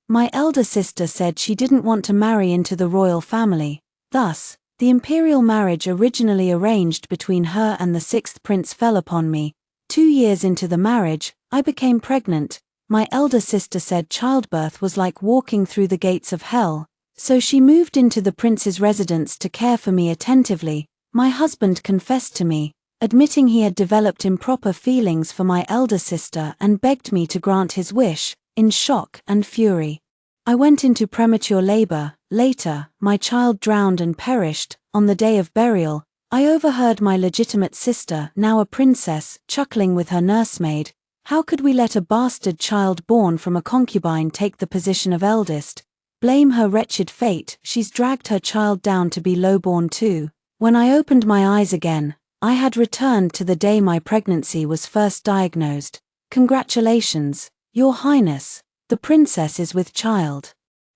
My elder sister said she didn't want to marry into the royal family. Thus, the imperial marriage originally arranged between her and the sixth prince fell upon me. 2 years into the marriage, I became pregnant. My elder sister said childbirth was like walking through the gates of hell, so she moved into the prince's residence to care for me attentively. My husband confessed to me, admitting he had developed improper feelings for my elder sister and begged me to grant his wish. In shock and fury, I went into premature labor. Later, my child drowned and perished. On the day of burial, I overheard my legitimate sister, now a princess, chuckling with her nursemaid. How could we let a bastard child born from a concubine take the position of eldest? Blame her wretched fate, she's dragged her child down to be lowborn too. When I opened my eyes again, I had returned to the day my pregnancy was first diagnosed. Congratulations, Your Highness, the princess is with child.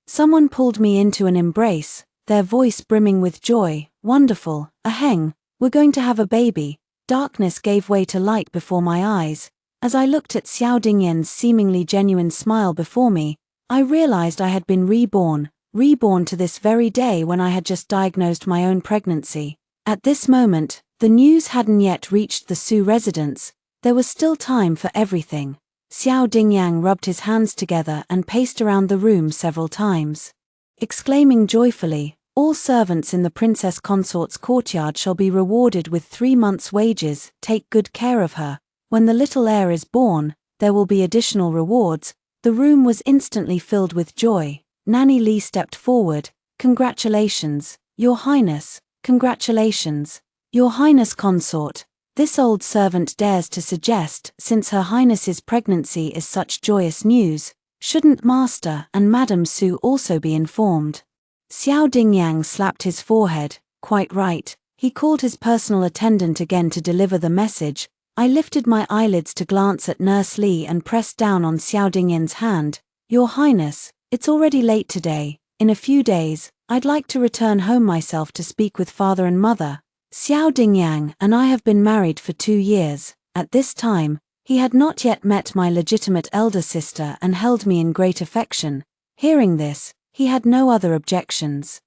Someone pulled me into an embrace, their voice brimming with joy. Wonderful, aheng, we're going to have a baby. Darkness gave way to light before my eyes. As I looked at Xiao Dingyan's seemingly genuine smile before me, I realized I had been reborn to this very day when I had just diagnosed my own pregnancy. At this moment, the news hadn't yet reached the Su residence. There was still time for everything. Xiao Dingyan rubbed his hands together and paced around the room several times, exclaiming joyfully, "All servants in the princess consort's courtyard shall be rewarded with 3 months' wages. Take good care of her. When the little heir is born, there will be additional rewards." The room was instantly filled with joy. Nanny Li stepped forward. "Congratulations, Your Highness, congratulations, Your Highness consort. This old servant dares to suggest, since Her Highness's pregnancy is such joyous news, shouldn't Master and Madam Su also be informed?" Xiao Dingyan slapped his forehead. Quite right. He called his personal attendant again to deliver the message. I lifted my eyelids to glance at Nurse Li and pressed down on Xiao Dingyan's hand. "Your Highness, it's already late today. In a few days, I'd like to return home myself to speak with father and mother. Xiao Dingyan and I have been married for 2 years. At this time, he had not yet met my legitimate elder sister and held me in great affection. Hearing this, he had no other objections.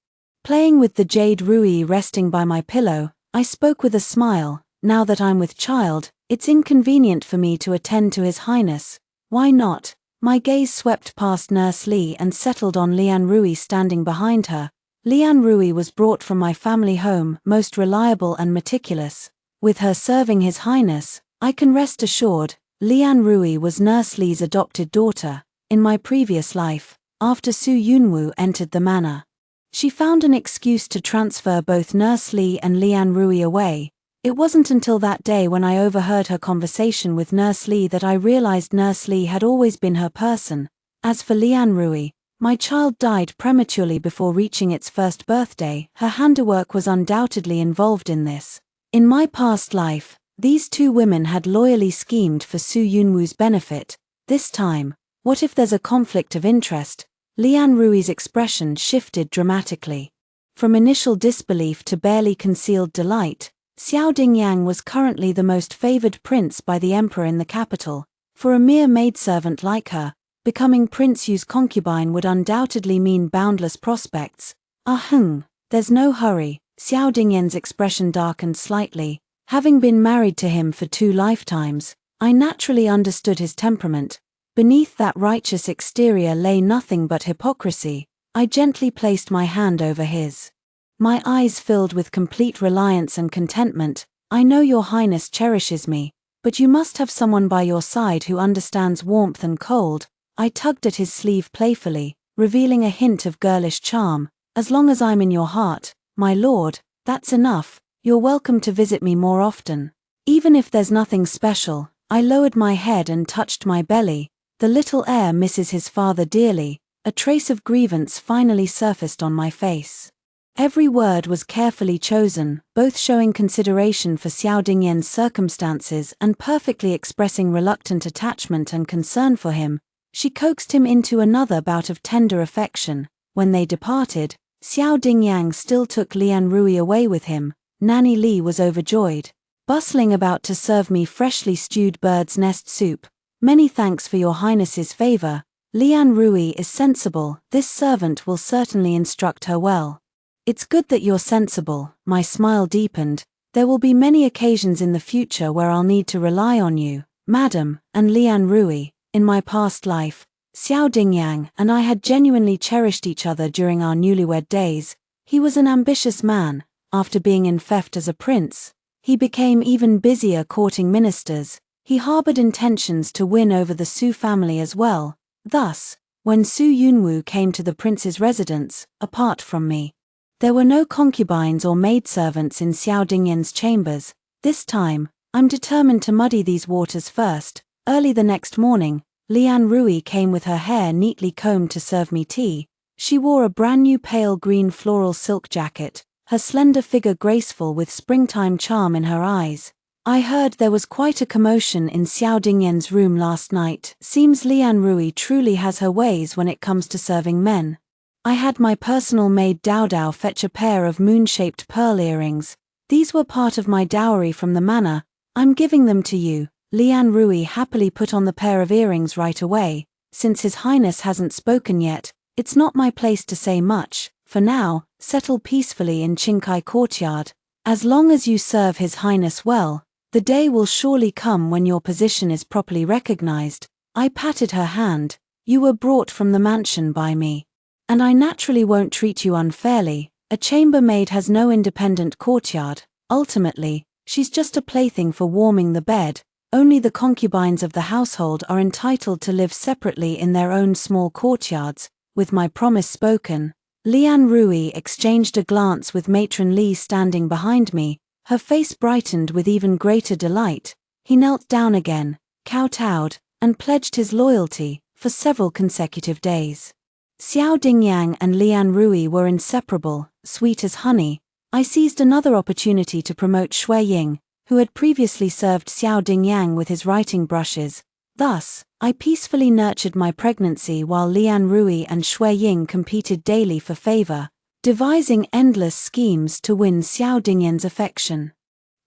Playing with the jade ruby resting by my pillow, I spoke with a smile. Now that I'm with child, it's inconvenient for me to attend to His Highness. Why not?" My gaze swept past Nurse Li and settled on Lian Rui standing behind her. Lian Rui was brought from my family home, most reliable and meticulous. With her serving His Highness, I can rest assured. Lian Rui was Nurse Li's adopted daughter. In my previous life, after Su Yunwu entered the manor, she found an excuse to transfer both Nurse Li and Lian Rui away. It wasn't until that day when I overheard her conversation with Nurse Li that I realized Nurse Li had always been her person. As for Lian Rui, my child died prematurely before reaching its first birthday. Her handiwork was undoubtedly involved in this. In my past life, these 2 women had loyally schemed for Su Yunwu's benefit. This time, what if there's a conflict of interest? Lian Rui's expression shifted dramatically. From initial disbelief to barely concealed delight, Xiao Dingyan was currently the most favored prince by the emperor in the capital. For a mere maidservant like her, becoming Prince Yu's concubine would undoubtedly mean boundless prospects. There's no hurry. Xiao Dingyan's expression darkened slightly. Having been married to him for 2 lifetimes, I naturally understood his temperament. Beneath that righteous exterior lay nothing but hypocrisy. I gently placed my hand over his. My eyes filled with complete reliance and contentment. "I know Your Highness cherishes me, but you must have someone by your side who understands warmth and cold." I tugged at his sleeve playfully, revealing a hint of girlish charm. "As long as I'm in your heart, my lord, that's enough. You're welcome to visit me more often." Even if there's nothing special, I lowered my head and touched my belly. The little heir misses his father dearly. A trace of grievance finally surfaced on my face. Every word was carefully chosen, both showing consideration for Xiao Dingyan's circumstances and perfectly expressing reluctant attachment and concern for him. She coaxed him into another bout of tender affection. When they departed, Xiao Dingyan still took Lian Rui away with him. Nanny Li was overjoyed, bustling about to serve me freshly stewed bird's nest soup. "Many thanks for Your Highness's favor." Lian Rui is sensible, this servant will certainly instruct her well. It's good that you're sensible, my smile deepened. There will be many occasions in the future where I'll need to rely on you, madam, and Lian Rui. In my past life, Xiao Dingyang and I had genuinely cherished each other during our newlywed days. He was an ambitious man. After being enfeoffed as a prince, he became even busier courting ministers. He harbored intentions to win over the Su family as well. Thus, when Su Yunwu came to the prince's residence, apart from me, there were no concubines or maidservants in Xiao Dingyan's chambers. This time, I'm determined to muddy these waters first. Early the next morning, Lian Rui came with her hair neatly combed to serve me tea. She wore a brand new pale green floral silk jacket, her slender figure graceful with springtime charm in her eyes. I heard there was quite a commotion in Xiao Dingyan's room last night. Seems Lian Rui truly has her ways when it comes to serving men. I had my personal maid Dao Dao fetch a pair of moon-shaped pearl earrings. These were part of my dowry from the manor. I'm giving them to you. Lian Rui happily put on the pair of earrings right away. Since His Highness hasn't spoken yet, it's not my place to say much. For now, settle peacefully in Qingkai courtyard. As long as you serve His Highness well, the day will surely come when your position is properly recognized. I patted her hand. You were brought from the mansion by me. And I naturally won't treat you unfairly. A chambermaid has no independent courtyard. Ultimately, she's just a plaything for warming the bed. Only the concubines of the household are entitled to live separately in their own small courtyards. With my promise spoken, Lian Rui exchanged a glance with Matron Li standing behind me. Her face brightened with even greater delight. He knelt down again, kowtowed, and pledged his loyalty for several consecutive days. Xiao Dingyang and Lian Rui were inseparable, sweet as honey. I seized another opportunity to promote Shui Ying, who had previously served Xiao Dingyang with his writing brushes. Thus, I peacefully nurtured my pregnancy while Lian Rui and Shui Ying competed daily for favor, devising endless schemes to win Xiao Dingyan's affection.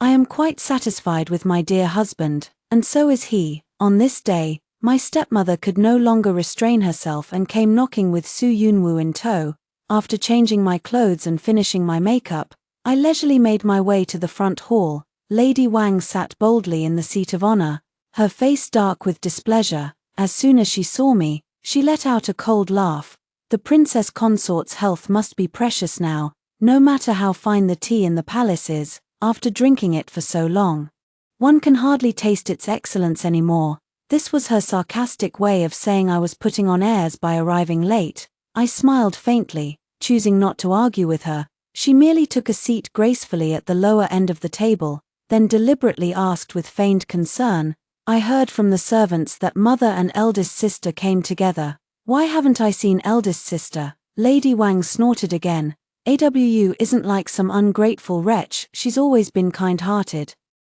I am quite satisfied with my dear husband, and so is he. On this day, my stepmother could no longer restrain herself and came knocking with Su Yunwu in tow. After changing my clothes and finishing my makeup, I leisurely made my way to the front hall. Lady Wang sat boldly in the seat of honor, her face dark with displeasure. As soon as she saw me, she let out a cold laugh. The princess consort's health must be precious now, no matter how fine the tea in the palace is. After drinking it for so long, one can hardly taste its excellence anymore. This was her sarcastic way of saying I was putting on airs by arriving late. I smiled faintly, choosing not to argue with her. She merely took a seat gracefully at the lower end of the table, then deliberately asked with feigned concern, "I heard from the servants that mother and eldest sister came together. Why haven't I seen eldest sister?" Lady Wang snorted again. "AWU isn't like some ungrateful wretch, she's always been kind-hearted.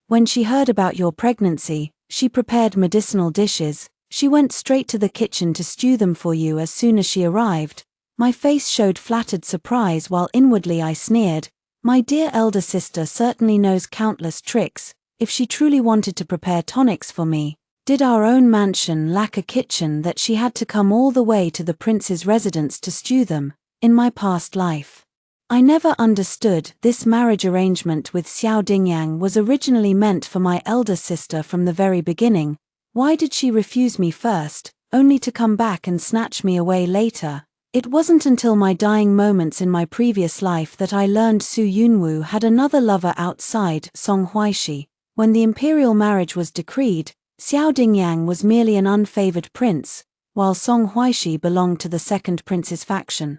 When she heard about your pregnancy, she prepared medicinal dishes. She went straight to the kitchen to stew them for you as soon as she arrived." My face showed flattered surprise while inwardly I sneered. My dear elder sister certainly knows countless tricks. If she truly wanted to prepare tonics for me, did our own mansion lack a kitchen that she had to come all the way to the prince's residence to stew them? In my past life, I never understood. This marriage arrangement with Xiao Dingyang was originally meant for my elder sister from the very beginning. Why did she refuse me first, only to come back and snatch me away later? It wasn't until my dying moments in my previous life that I learned Su Yunwu had another lover outside Song Huaishi. When the imperial marriage was decreed, Xiao Dingyang was merely an unfavored prince, while Song Huaishi belonged to the second prince's faction,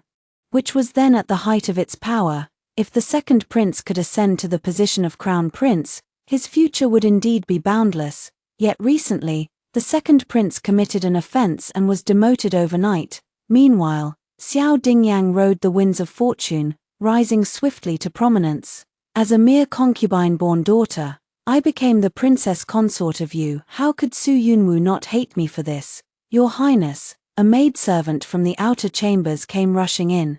which was then at the height of its power. If the second prince could ascend to the position of crown prince, his future would indeed be boundless. Yet recently, the second prince committed an offense and was demoted overnight. Meanwhile, Xiao Dingyang rode the winds of fortune, rising swiftly to prominence. As a mere concubine-born daughter, I became the princess consort of you. How could Su Yunwu not hate me for this? Your Highness, a maidservant from the outer chambers came rushing in.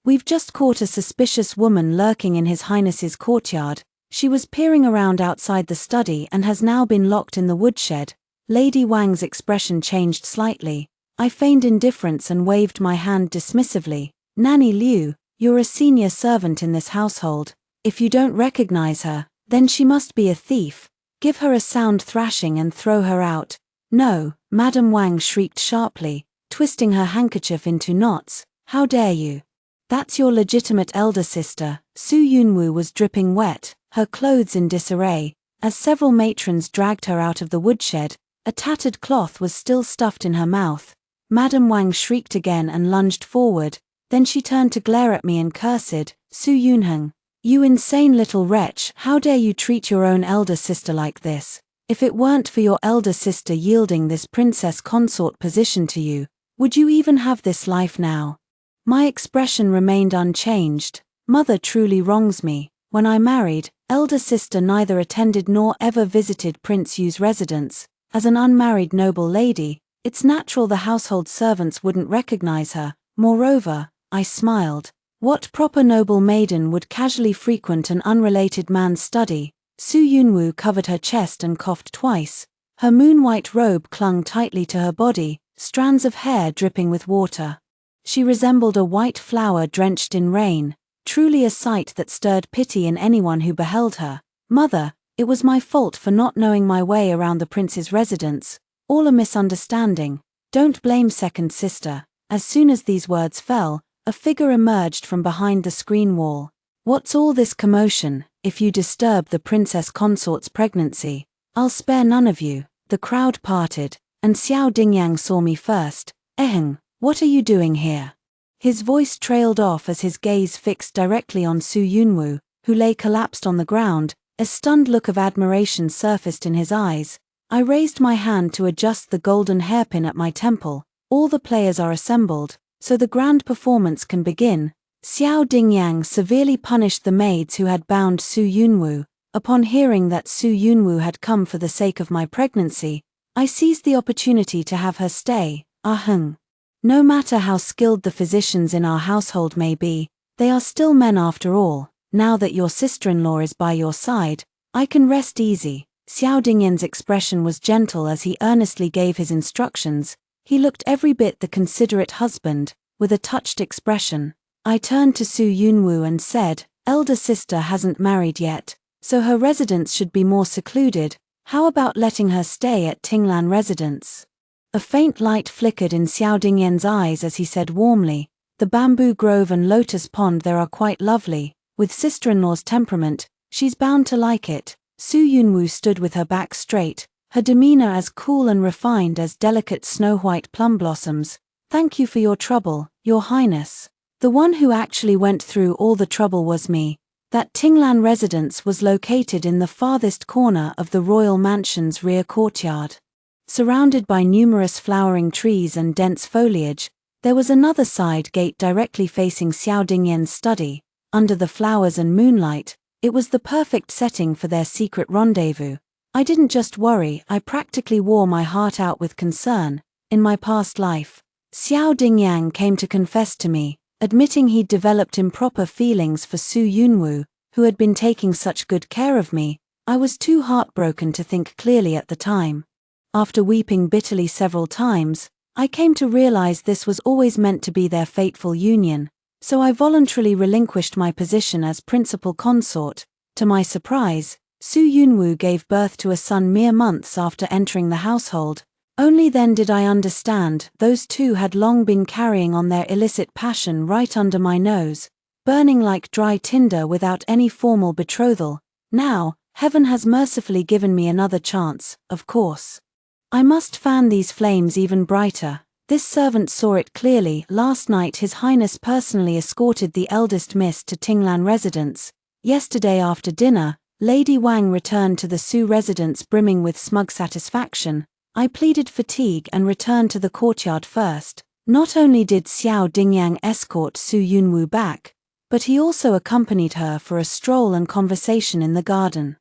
We've just caught a suspicious woman lurking in His Highness's courtyard. She was peering around outside the study and has now been locked in the woodshed. Lady Wang's expression changed slightly. I feigned indifference and waved my hand dismissively. Nanny Liu, you're a senior servant in this household. If you don't recognize her, then she must be a thief. Give her a sound thrashing and throw her out. No, Madame Wang shrieked sharply, twisting her handkerchief into knots. How dare you? That's your legitimate elder sister. Su Yunwu was dripping wet, her clothes in disarray. As several matrons dragged her out of the woodshed, a tattered cloth was still stuffed in her mouth. Madame Wang shrieked again and lunged forward, then she turned to glare at me and cursed, Su Yunheng, you insane little wretch, how dare you treat your own elder sister like this? If it weren't for your elder sister yielding this princess consort position to you, would you even have this life now? My expression remained unchanged. Mother truly wrongs me. When I married, elder sister neither attended nor ever visited Prince Yu's residence. As an unmarried noble lady, it's natural the household servants wouldn't recognize her. Moreover, I smiled. What proper noble maiden would casually frequent an unrelated man's study? Su Yunwu covered her chest and coughed twice. Her moon-white robe clung tightly to her body, strands of hair dripping with water. She resembled a white flower drenched in rain, truly a sight that stirred pity in anyone who beheld her. Mother, it was my fault for not knowing my way around the prince's residence. All a misunderstanding. Don't blame second sister. As soon as these words fell, a figure emerged from behind the screen wall. What's all this commotion? If you disturb the princess consort's pregnancy, I'll spare none of you. The crowd parted, and Xiao Dingyang saw me first. Eheng, what are you doing here? His voice trailed off as his gaze fixed directly on Su Yunwu, who lay collapsed on the ground. A stunned look of admiration surfaced in his eyes. I raised my hand to adjust the golden hairpin at my temple. All the players are assembled, so the grand performance can begin. Xiao Dingyang severely punished the maids who had bound Su Yunwu. Upon hearing that Su Yunwu had come for the sake of my pregnancy, I seized the opportunity to have her stay. Aheng. No matter how skilled the physicians in our household may be, they are still men after all. Now that your sister-in-law is by your side, I can rest easy. Xiao Dingyan's expression was gentle as he earnestly gave his instructions. He looked every bit the considerate husband, with a touched expression. I turned to Su Yunwu and said, elder sister hasn't married yet, so her residence should be more secluded. How about letting her stay at Tinglan residence? A faint light flickered in Xiao Dingyan's eyes as he said warmly, the bamboo grove and lotus pond there are quite lovely. With sister-in-law's temperament, she's bound to like it. Su Yunwu stood with her back straight, her demeanor as cool and refined as delicate snow-white plum blossoms. Thank you for your trouble, your highness. The one who actually went through all the trouble was me. That Tinglan residence was located in the farthest corner of the royal mansion's rear courtyard. Surrounded by numerous flowering trees and dense foliage, there was another side gate directly facing Xiao Dingyan's study. Under the flowers and moonlight, it was the perfect setting for their secret rendezvous. I didn't just worry, I practically wore my heart out with concern. In my past life, Xiao Dingyang came to confess to me, admitting he'd developed improper feelings for Su Yunwu, who had been taking such good care of me. I was too heartbroken to think clearly at the time. After weeping bitterly several times, I came to realize this was always meant to be their fateful union. So I voluntarily relinquished my position as principal consort. To my surprise, Su Yunwu gave birth to a son mere months after entering the household. Only then did I understand those two had long been carrying on their illicit passion right under my nose, burning like dry tinder without any formal betrothal. Now, heaven has mercifully given me another chance, of course. I must fan these flames even brighter. This servant saw it clearly. Last night His Highness personally escorted the eldest miss to Tinglan residence. Yesterday after dinner, Lady Wang returned to the Su residence brimming with smug satisfaction. I pleaded fatigue and returned to the courtyard first. Not only did Xiao Dingyang escort Su Yunwu back, but he also accompanied her for a stroll and conversation in the garden.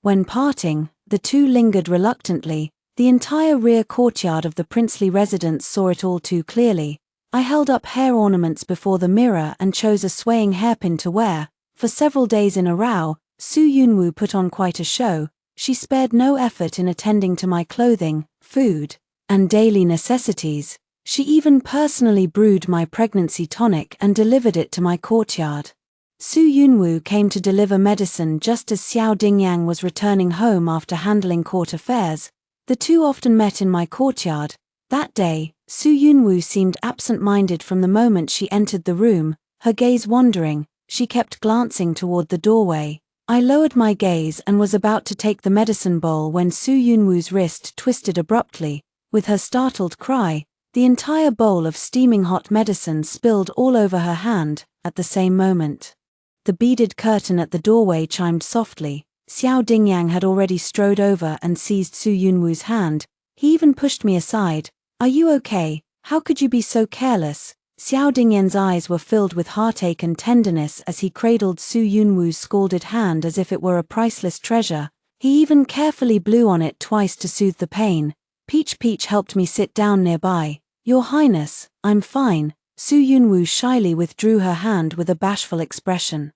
When parting, the two lingered reluctantly. The entire rear courtyard of the princely residence saw it all too clearly. I held up hair ornaments before the mirror and chose a swaying hairpin to wear. For several days in a row, Su Yunwu put on quite a show. She spared no effort in attending to my clothing, food, and daily necessities. She even personally brewed my pregnancy tonic and delivered it to my courtyard. Su Yunwoo came to deliver medicine just as Xiao Dingyang was returning home after handling court affairs. The two often met in my courtyard. That day, Su Yunwoo seemed absent-minded from the moment she entered the room, her gaze wandering. She kept glancing toward the doorway. I lowered my gaze and was about to take the medicine bowl when Su Yunwoo's wrist twisted abruptly. With her startled cry, the entire bowl of steaming hot medicine spilled all over her hand. At the same moment, the beaded curtain at the doorway chimed softly. Xiao Dingyang had already strode over and seized Su Yunwoo's hand. He even pushed me aside. "Are you okay? How could you be so careless?" Xiao Dingyang's eyes were filled with heartache and tenderness as he cradled Su Yunwoo's scalded hand as if it were a priceless treasure. He even carefully blew on it twice to soothe the pain. Peach helped me sit down nearby. "Your Highness, I'm fine." Su Yunwoo shyly withdrew her hand with a bashful expression.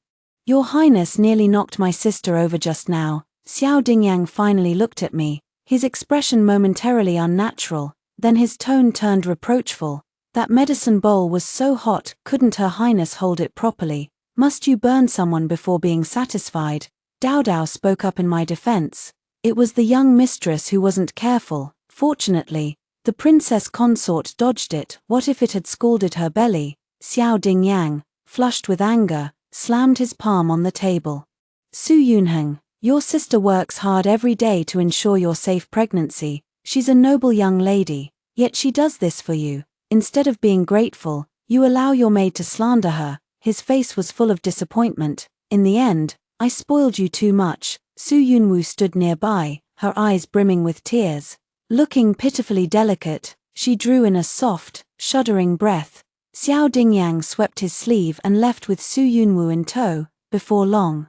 "Your Highness nearly knocked my sister over just now." Xiao Dingyang finally looked at me, his expression momentarily unnatural, then his tone turned reproachful. "That medicine bowl was so hot, couldn't Her Highness hold it properly? Must you burn someone before being satisfied?" Dao Dao spoke up in my defense. "It was the young mistress who wasn't careful. Fortunately, the princess consort dodged it. What if it had scalded her belly?" Xiao Dingyang, flushed with anger, slammed his palm on the table. "Su Yunheng, your sister works hard every day to ensure your safe pregnancy. She's a noble young lady, yet she does this for you. Instead of being grateful, you allow your maid to slander her." His face was full of disappointment. "In the end, I spoiled you too much." Su Yunwoo stood nearby, her eyes brimming with tears. Looking pitifully delicate, she drew in a soft, shuddering breath. Xiao Dingyang swept his sleeve and left with Su Yunwoo in tow. Before long,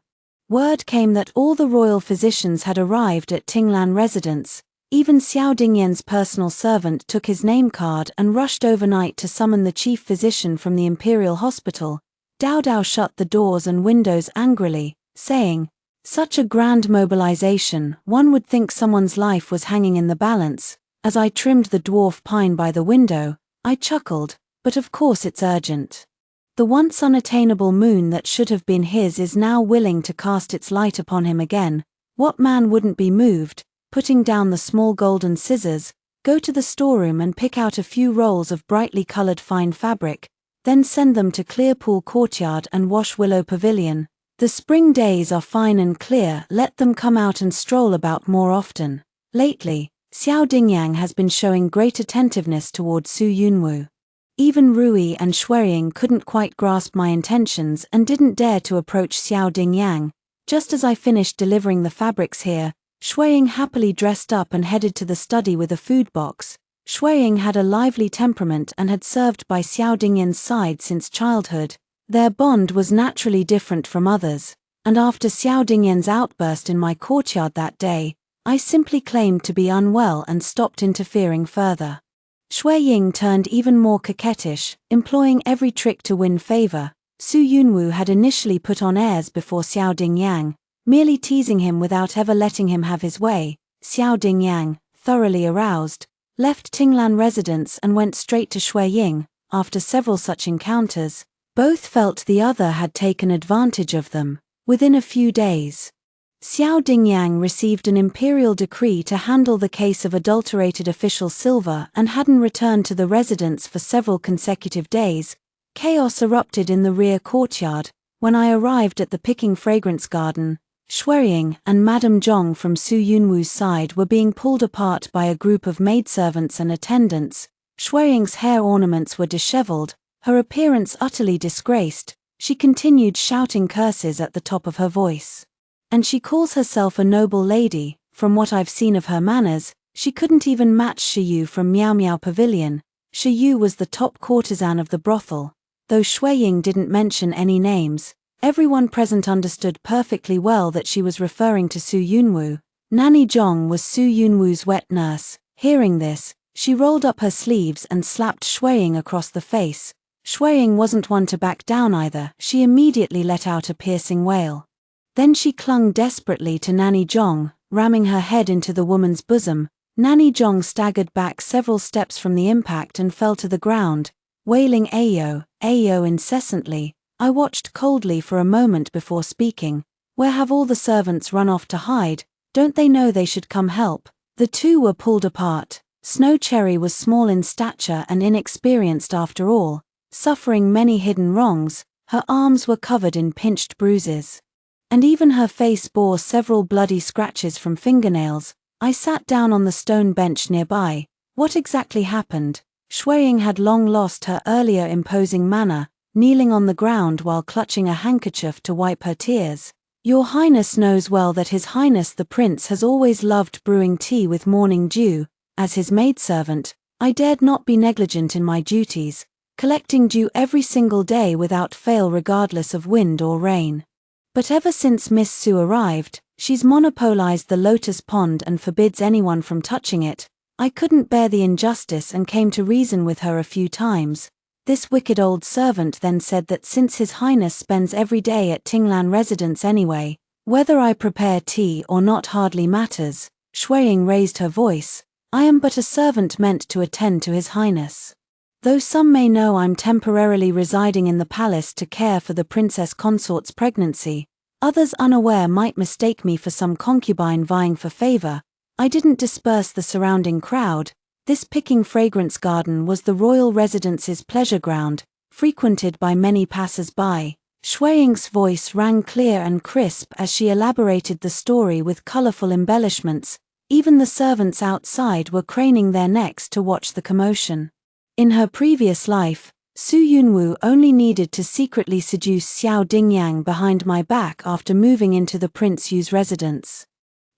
word came that all the royal physicians had arrived at Tinglan residence. Even Xiao Dingyang's personal servant took his name card and rushed overnight to summon the chief physician from the imperial hospital. Dao Dao shut the doors and windows angrily, saying, "Such a grand mobilization, one would think someone's life was hanging in the balance." As I trimmed the dwarf pine by the window, I chuckled. But of course it's urgent. The once unattainable moon that should have been his is now willing to cast its light upon him again. What man wouldn't be moved? Putting down the small golden scissors, go to the storeroom and pick out a few rolls of brightly colored fine fabric, then send them to Clearpool Courtyard and Wash Willow Pavilion. The spring days are fine and clear, let them come out and stroll about more often. Lately, Xiao Dingyang has been showing great attentiveness toward Su Yunwoo. Even Rui and Shueying couldn't quite grasp my intentions and didn't dare to approach Xiao Dingyang. Just as I finished delivering the fabrics here, Shueying happily dressed up and headed to the study with a food box. Shueying had a lively temperament and had served by Xiao Dingyang's side since childhood. Their bond was naturally different from others, and after Xiao Dingyang's outburst in my courtyard that day, I simply claimed to be unwell and stopped interfering further. Shueying turned even more coquettish, employing every trick to win favor. Su Yunwoo had initially put on airs before Xiao Dingyang, merely teasing him without ever letting him have his way. Xiao Dingyang, thoroughly aroused, left Tinglan residence and went straight to Shueying. After several such encounters, both felt the other had taken advantage of them. Within a few days, Xiao Dingyang received an imperial decree to handle the case of adulterated official silver and hadn't returned to the residence for several consecutive days. Chaos erupted in the rear courtyard. When I arrived at the picking fragrance garden, Shueying and Madame Zhong from Su Yunwoo's side were being pulled apart by a group of maidservants and attendants. Shueying's hair ornaments were disheveled, her appearance utterly disgraced. She continued shouting curses at the top of her voice. "And she calls herself a noble lady. From what I've seen of her manners, she couldn't even match Shiyu from Miao Miao Pavilion." Shiyu was the top courtesan of the brothel. Though Shueying didn't mention any names, everyone present understood perfectly well that she was referring to Su Yunwoo. Nanny Zhong was Su Yunwoo's wet nurse. Hearing this, she rolled up her sleeves and slapped Shueying across the face. Shueying wasn't one to back down either. She immediately let out a piercing wail. Then she clung desperately to Nanny Zhong, ramming her head into the woman's bosom. Nanny Zhong staggered back several steps from the impact and fell to the ground, wailing Ayo, Ayo incessantly. I watched coldly for a moment before speaking. Where have all the servants run off to hide? Don't they know they should come help? The two were pulled apart. Snow Cherry was small in stature and inexperienced after all, suffering many hidden wrongs. Her arms were covered in pinched bruises, and even her face bore several bloody scratches from fingernails. I sat down on the stone bench nearby. What exactly happened? Shuiying had long lost her earlier imposing manner, kneeling on the ground while clutching a handkerchief to wipe her tears. Your Highness knows well that His Highness the Prince has always loved brewing tea with morning dew. As his maidservant, I dared not be negligent in my duties, collecting dew every single day without fail regardless of wind or rain. But ever since Miss Su arrived, she's monopolized the lotus pond and forbids anyone from touching it. I couldn't bear the injustice and came to reason with her a few times. This wicked old servant then said that since His Highness spends every day at Tinglan residence anyway, whether I prepare tea or not hardly matters. Shuiying raised her voice. I am but a servant meant to attend to His Highness. Though some may know I'm temporarily residing in the palace to care for the princess consort's pregnancy, others unaware might mistake me for some concubine vying for favor. I didn't disperse the surrounding crowd. This picking fragrance garden was the royal residence's pleasure ground, frequented by many passers-by. Shuiying's voice rang clear and crisp as she elaborated the story with colorful embellishments. Even the servants outside were craning their necks to watch the commotion. In her previous life, Su Yunwu only needed to secretly seduce Xiao Dingyang behind my back after moving into the Prince Yu's residence.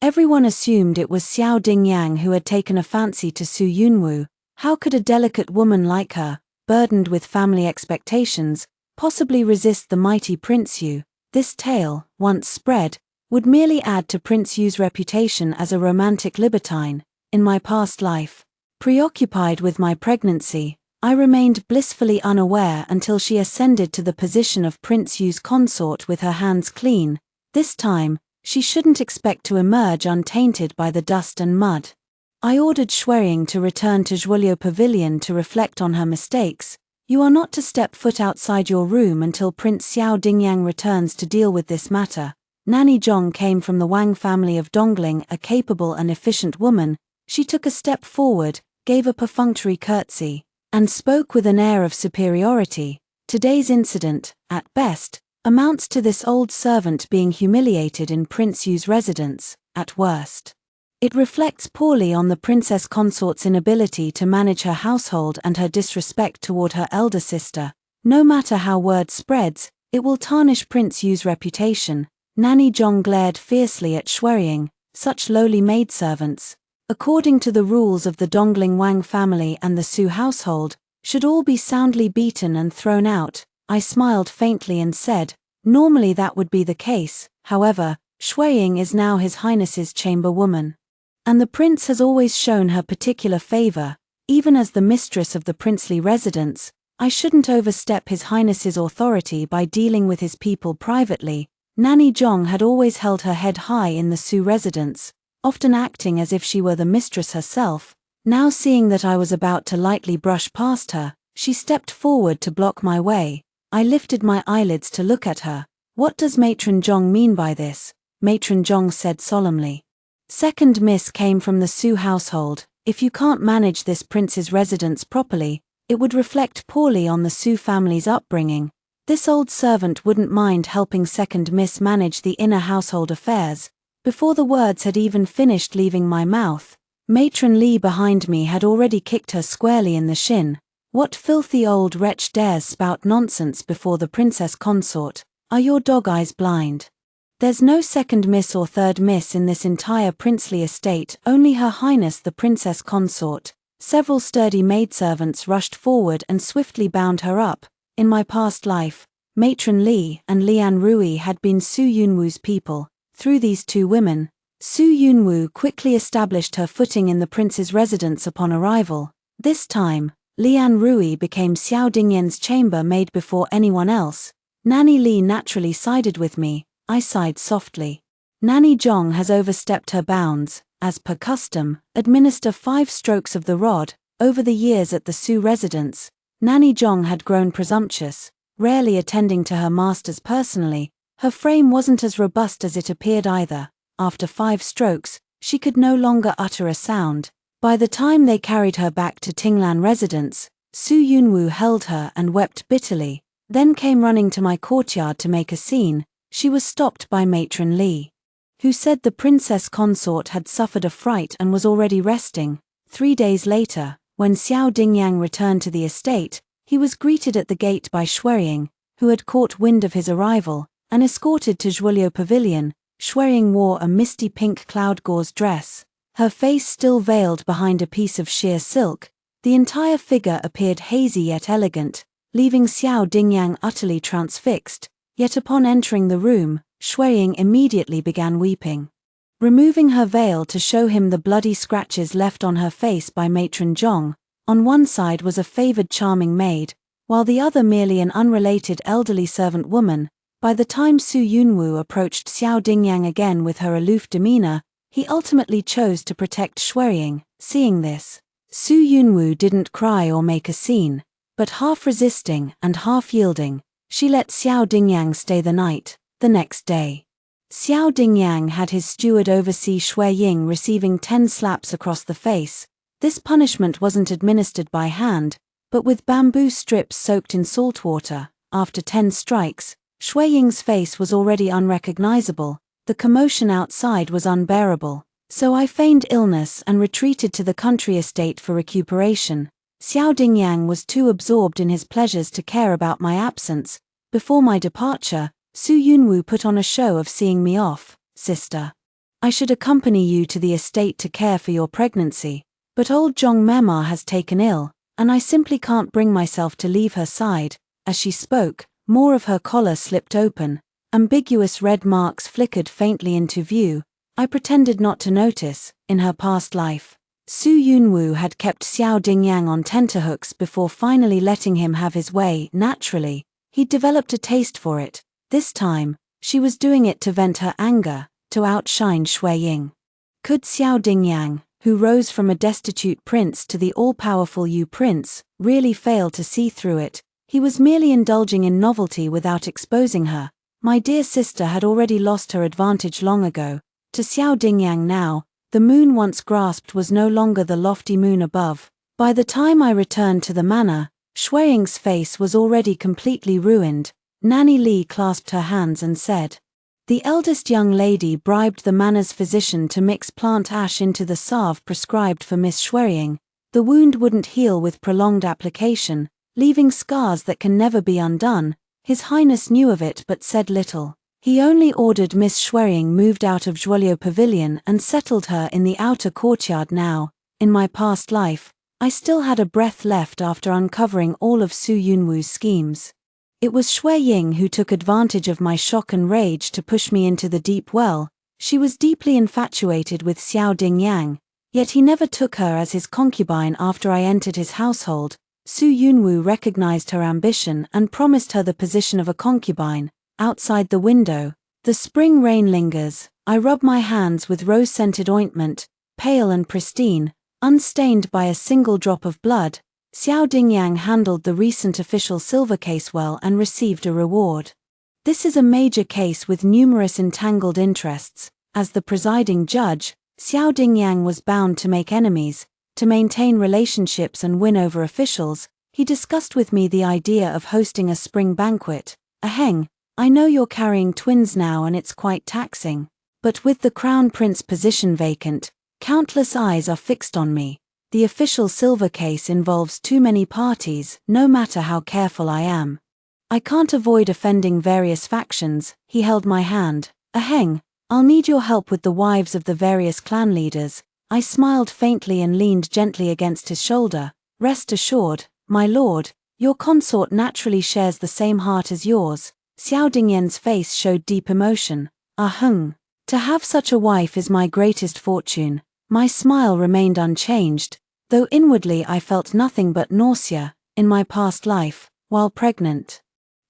Everyone assumed it was Xiao Dingyang who had taken a fancy to Su Yunwu. How could a delicate woman like her, burdened with family expectations, possibly resist the mighty Prince Yu? This tale, once spread, would merely add to Prince Yu's reputation as a romantic libertine. In my past life, preoccupied with my pregnancy, I remained blissfully unaware until she ascended to the position of Prince Yu's consort with her hands clean. This time, she shouldn't expect to emerge untainted by the dust and mud. I ordered Shuiying to return to Zhuoliu Pavilion to reflect on her mistakes. You are not to step foot outside your room until Prince Xiao Dingyang returns to deal with this matter. Nanny Zhong came from the Wang family of Dongling, a capable and efficient woman. She took a step forward, gave a perfunctory curtsy, and spoke with an air of superiority. Today's incident, at best, amounts to this old servant being humiliated in Prince Yu's residence. At worst, it reflects poorly on the princess consort's inability to manage her household and her disrespect toward her elder sister. No matter how word spreads, it will tarnish Prince Yu's reputation. Nanny Zhong glared fiercely at Shuiying. Such lowly maidservants, according to the rules of the Dongling Wang family and the Su household, should all be soundly beaten and thrown out. I smiled faintly and said, normally that would be the case. However, Shuiying is now His Highness's chamber woman, and the prince has always shown her particular favor. Even as the mistress of the princely residence, I shouldn't overstep His Highness's authority by dealing with his people privately. Nanny Zhong had always held her head high in the Su residence, often acting as if she were the mistress herself. Now seeing that I was about to lightly brush past her, she stepped forward to block my way. I lifted my eyelids to look at her. What does Matron Zhong mean by this? Matron Zhong said solemnly. Second miss came from the Su household. If you can't manage this prince's residence properly, it would reflect poorly on the Su family's upbringing. This old servant wouldn't mind helping second miss manage the inner household affairs. Before the words had even finished leaving my mouth, Matron Li behind me had already kicked her squarely in the shin. What filthy old wretch dares spout nonsense before the princess consort? Are your dog eyes blind? There's no second miss or third miss in this entire princely estate, only Her Highness the princess consort. Several sturdy maidservants rushed forward and swiftly bound her up. In my past life, Matron Li and Lian Rui had been Su Yunwu's people. Through these two women, Su Yunwu quickly established her footing in the prince's residence upon arrival. This time, Lian Rui became Xiao Dingyan's chamber maid before anyone else. Nanny Li naturally sided with me. I sighed softly. Nanny Zhong has overstepped her bounds. as per custom, administer 5 strokes of the rod. Over the years at the Su residence, Nanny Zhong had grown presumptuous, rarely attending to her masters personally. Her frame wasn't as robust as it appeared either. After 5 strokes, she could no longer utter a sound. By the time they carried her back to Tinglan residence, Su Yunwu held her and wept bitterly, then came running to my courtyard to make a scene. She was stopped by Matron Li, who said the princess consort had suffered a fright and was already resting. 3 days later, when Xiao Dingyang returned to the estate, he was greeted at the gate by Shuiying, who had caught wind of his arrival, and escorted to Zhuoliu Pavilion. Shuiying wore a misty pink cloud-gauze dress, her face still veiled behind a piece of sheer silk. The entire figure appeared hazy yet elegant, leaving Xiao Dingyang utterly transfixed. Yet upon entering the room, Shuiying immediately began weeping. Removing her veil to show him the bloody scratches left on her face by Matron Zhong, on one side was a favored charming maid, while the other merely an unrelated elderly servant woman. By the time Su Yunwu approached Xiao Dingyang again with her aloof demeanor, he ultimately chose to protect Shuiying. Seeing this, Su Yunwu didn't cry or make a scene, but half resisting and half yielding, she let Xiao Dingyang stay the night. The next day, Xiao Dingyang had his steward oversee Shuiying receiving 10 slaps across the face. This punishment wasn't administered by hand, but with bamboo strips soaked in salt water. After 10 strikes, Shuiying's face was already unrecognizable. The commotion outside was unbearable, so I feigned illness and retreated to the country estate for recuperation. Xiao Dingyang was too absorbed in his pleasures to care about my absence. Before my departure, Su Yunwu put on a show of seeing me off. "Sister, I should accompany you to the estate to care for your pregnancy, but old Zhong Mema has taken ill, and I simply can't bring myself to leave her side." As she spoke, more of her collar slipped open. Ambiguous red marks flickered faintly into view. I pretended not to notice. In her past life, Su Yunwu had kept Xiao Dingyang on tenterhooks before finally letting him have his way. Naturally, he'd developed a taste for it. This time, she was doing it to vent her anger, to outshine Shuiying. Could Xiao Dingyang, who rose from a destitute prince to the all-powerful Yu prince, really fail to see through it? He was merely indulging in novelty without exposing her. My dear sister had already lost her advantage long ago. To Xiao Dingyang now, the moon once grasped was no longer the lofty moon above. By the time I returned to the manor, Shuiying's face was already completely ruined. Nanny Li clasped her hands and said, "The eldest young lady bribed the manor's physician to mix plant ash into the salve prescribed for Miss Shuiying. The wound wouldn't heal with prolonged application, leaving scars that can never be undone. His Highness knew of it but said little. He only ordered Miss Shuiying moved out of Zhuoliu Pavilion and settled her in the outer courtyard now. In my past life, I still had a breath left after uncovering all of Su Yunwu's schemes. It was Shuiying who took advantage of my shock and rage to push me into the deep well. She was deeply infatuated with Xiao Dingyang, yet he never took her as his concubine after I entered his household. Su Yunwu recognized her ambition and promised her the position of a concubine. Outside the window, the spring rain lingers. I rub my hands with rose-scented ointment, pale and pristine, unstained by a single drop of blood. Xiao Dingyang handled the recent official silver case well and received a reward. This is a major case with numerous entangled interests. As the presiding judge, Xiao Dingyang was bound to make enemies, to maintain relationships and win over officials. He discussed with me the idea of hosting a spring banquet. "Aheng, I know you're carrying twins now and it's quite taxing, but with the crown prince position vacant, countless eyes are fixed on me. The official silver case involves too many parties, no matter how careful I am. I can't avoid offending various factions." He held my hand. "Aheng, I'll need your help with the wives of the various clan leaders." I smiled faintly and leaned gently against his shoulder. "Rest assured, my lord, your consort naturally shares the same heart as yours." Xiao Dingyan's face showed deep emotion. "Aheng, to have such a wife is my greatest fortune." My smile remained unchanged, though inwardly I felt nothing but nausea. In my past life, while pregnant,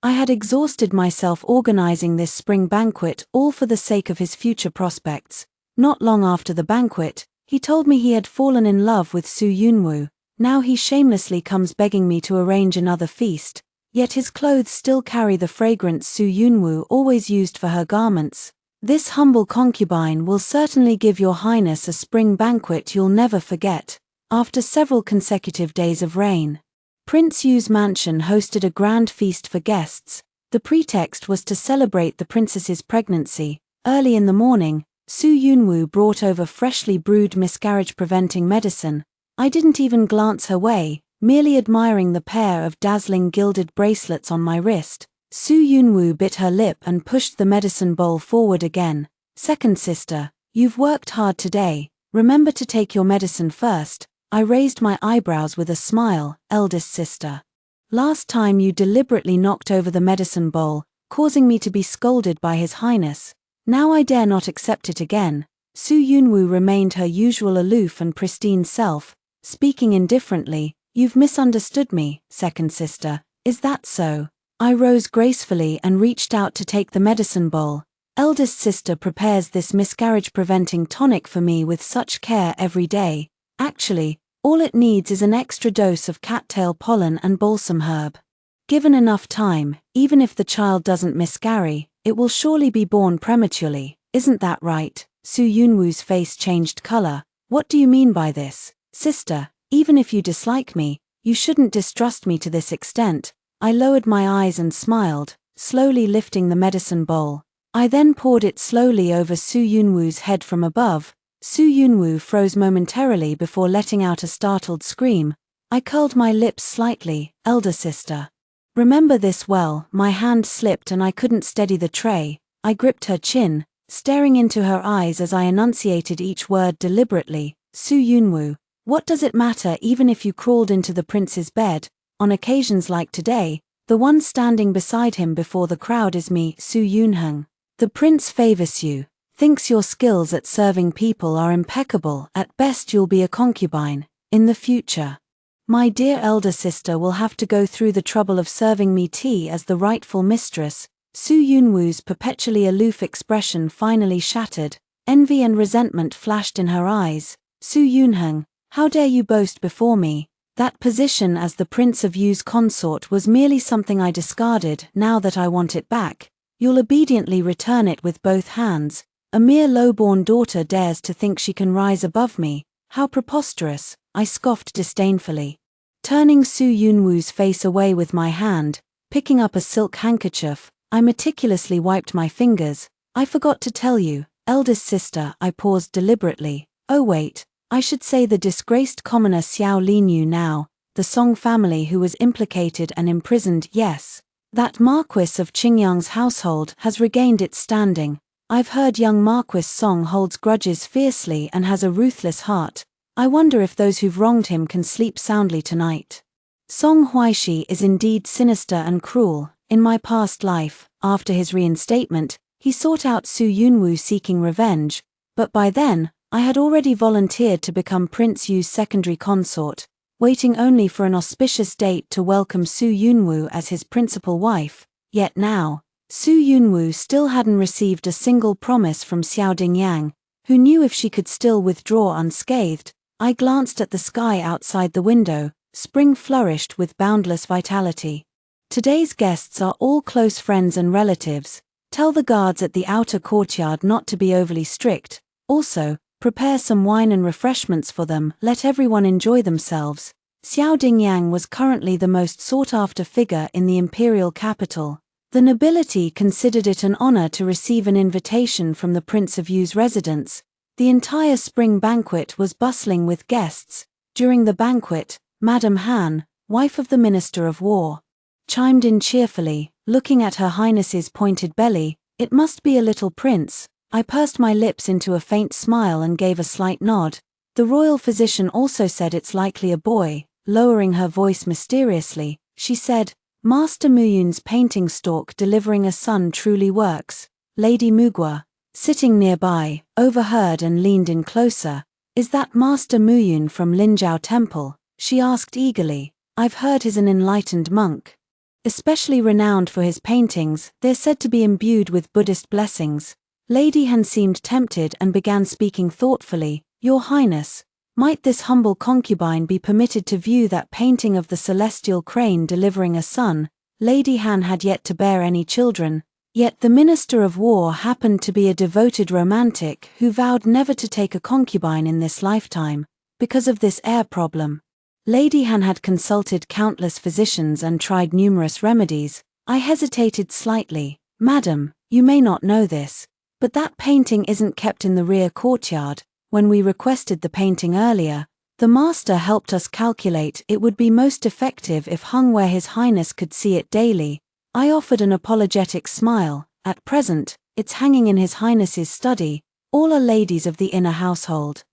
I had exhausted myself organizing this spring banquet all for the sake of his future prospects. Not long after the banquet, he told me he had fallen in love with Su Yunwoo. Now he shamelessly comes begging me to arrange another feast, yet his clothes still carry the fragrance Su Yunwoo always used for her garments. This humble concubine will certainly give your highness a spring banquet you'll never forget. After several consecutive days of rain, Prince Yu's mansion hosted a grand feast for guests. The pretext was to celebrate the princess's pregnancy. Early in the morning, Su Yunwoo brought over freshly brewed miscarriage-preventing medicine. I didn't even glance her way, merely admiring the pair of dazzling gilded bracelets on my wrist. Su Yunwoo bit her lip and pushed the medicine bowl forward again. "Second sister, you've worked hard today. Remember to take your medicine first." I raised my eyebrows with a smile. "Eldest sister, last time you deliberately knocked over the medicine bowl, causing me to be scolded by His Highness. Now I dare not accept it again." Su Yunwoo remained her usual aloof and pristine self, speaking indifferently. "You've misunderstood me, second sister, is that so?" I rose gracefully and reached out to take the medicine bowl. "Eldest sister prepares this miscarriage-preventing tonic for me with such care every day. Actually, all it needs is an extra dose of cattail pollen and balsam herb. Given enough time, even if the child doesn't miscarry, it will surely be born prematurely. Isn't that right?" Su Yunwoo's face changed color. "What do you mean by this? Sister, even if you dislike me, you shouldn't distrust me to this extent." I lowered my eyes and smiled, slowly lifting the medicine bowl. I then poured it slowly over Su Yunwoo's head from above. Su Yunwoo froze momentarily before letting out a startled scream. I curled my lips slightly. "Elder sister, remember this well." My hand slipped and I couldn't steady the tray. I gripped her chin, staring into her eyes as I enunciated each word deliberately. "Su Yunwoo, what does it matter even if you crawled into the prince's bed? On occasions like today, the one standing beside him before the crowd is me, Su Yunheng. The prince favors you, thinks your skills at serving people are impeccable. At best you'll be a concubine. In the future, my dear elder sister will have to go through the trouble of serving me tea as the rightful mistress." Su Yunwoo's perpetually aloof expression finally shattered. Envy and resentment flashed in her eyes. "Su Yunheng, how dare you boast before me? That position as the Prince of Yu's consort was merely something I discarded. Now that I want it back, you'll obediently return it with both hands. A mere low-born daughter dares to think she can rise above me. How preposterous," I scoffed disdainfully. Turning Su Yunwoo's face away with my hand, picking up a silk handkerchief, I meticulously wiped my fingers. "I forgot to tell you, eldest sister." I paused deliberately. "Oh wait, I should say the disgraced commoner Xiao Linyu now, the Song family who was implicated and imprisoned. Yes, that Marquis of Qingyang's household has regained its standing. I've heard young Marquis Song holds grudges fiercely and has a ruthless heart. I wonder if those who've wronged him can sleep soundly tonight. Song Huaishi is indeed sinister and cruel. In my past life, after his reinstatement, he sought out Su Yunwoo seeking revenge, but by then, I had already volunteered to become Prince Yu's secondary consort, waiting only for an auspicious date to welcome Su Yunwoo as his principal wife. Yet now, Su Yunwoo still hadn't received a single promise from Xiao Dingyang, who knew if she could still withdraw unscathed. I glanced at the sky outside the window. Spring flourished with boundless vitality. "Today's guests are all close friends and relatives. Tell the guards at the outer courtyard not to be overly strict. Also, prepare some wine and refreshments for them. Let everyone enjoy themselves." Xiao Dingyang was currently the most sought-after figure in the imperial capital. The nobility considered it an honor to receive an invitation from the Prince of Yu's residence. The entire spring banquet was bustling with guests. During the banquet, Madame Han, wife of the Minister of War, chimed in cheerfully, looking at Her Highness's pointed belly. "It must be a little prince." I pursed my lips into a faint smile and gave a slight nod. The royal physician also said it's likely a boy. Lowering her voice mysteriously, she said, "Master Muyun's painting stalk delivering a son truly works." Lady Mugwa, sitting nearby, overheard and leaned in closer. "Is that Master Muyun from Linjiao Temple?" she asked eagerly. "I've heard he's an enlightened monk, especially renowned for his paintings. They're said to be imbued with Buddhist blessings." Lady Han seemed tempted and began speaking thoughtfully. Your Highness, might this humble concubine be permitted to view that painting of the celestial crane delivering a son? Lady Han had yet to bear any children, yet the Minister of War happened to be a devoted romantic who vowed never to take a concubine in this lifetime, because of this heir problem. Lady Han had consulted countless physicians and tried numerous remedies. I hesitated slightly. Madam, you may not know this, but that painting isn't kept in the rear courtyard. When we requested the painting earlier, the master helped us calculate it would be most effective if hung where His Highness could see it daily. I offered an apologetic smile. At present, it's hanging in His Highness's study. All are ladies of the inner household.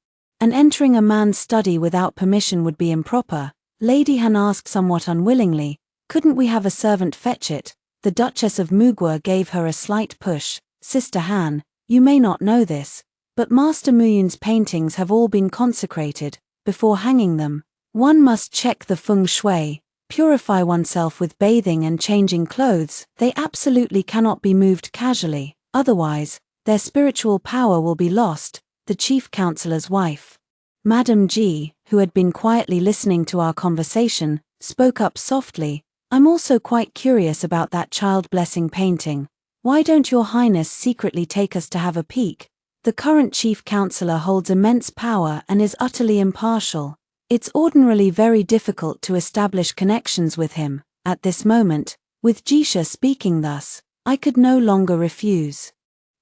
And entering a man's study without permission would be improper. Lady Han asked somewhat unwillingly, couldn't we have a servant fetch it? The Duchess of Mugwa gave her a slight push. Sister Han, you may not know this, but Master Muyun's paintings have all been consecrated. Before hanging them, one must check the feng shui, purify oneself with bathing and changing clothes. They absolutely cannot be moved casually, otherwise, their spiritual power will be lost. The chief counselor's wife, Madam Ji, who had been quietly listening to our conversation, spoke up softly. I'm also quite curious about that child-blessing painting. Why don't Your Highness secretly take us to have a peek? The current chief counselor holds immense power and is utterly impartial. It's ordinarily very difficult to establish connections with him. At this moment, with Jisha speaking thus, I could no longer refuse.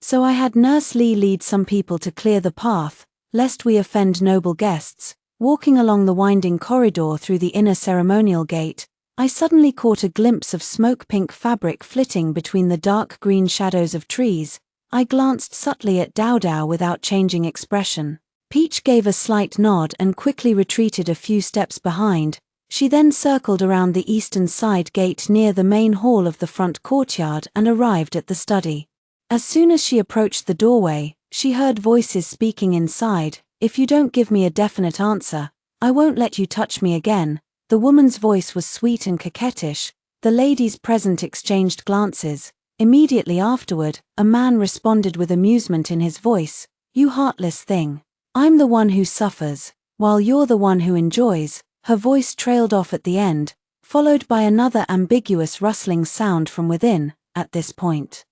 So I had Nurse Li lead some people to clear the path, lest we offend noble guests. Walking along the winding corridor through the inner ceremonial gate, I suddenly caught a glimpse of smoke-pink fabric flitting between the dark green shadows of trees. I glanced subtly at Dao Dao without changing expression. Peach gave a slight nod and quickly retreated a few steps behind. She then circled around the eastern side gate near the main hall of the front courtyard and arrived at the study. As soon as she approached the doorway, she heard voices speaking inside. If you don't give me a definite answer, I won't let you touch me again. The woman's voice was sweet and coquettish. The ladies present exchanged glances. Immediately afterward, a man responded with amusement in his voice. You heartless thing. I'm the one who suffers, while you're the one who enjoys. Her voice trailed off at the end, followed by another ambiguous rustling sound from within. At this point,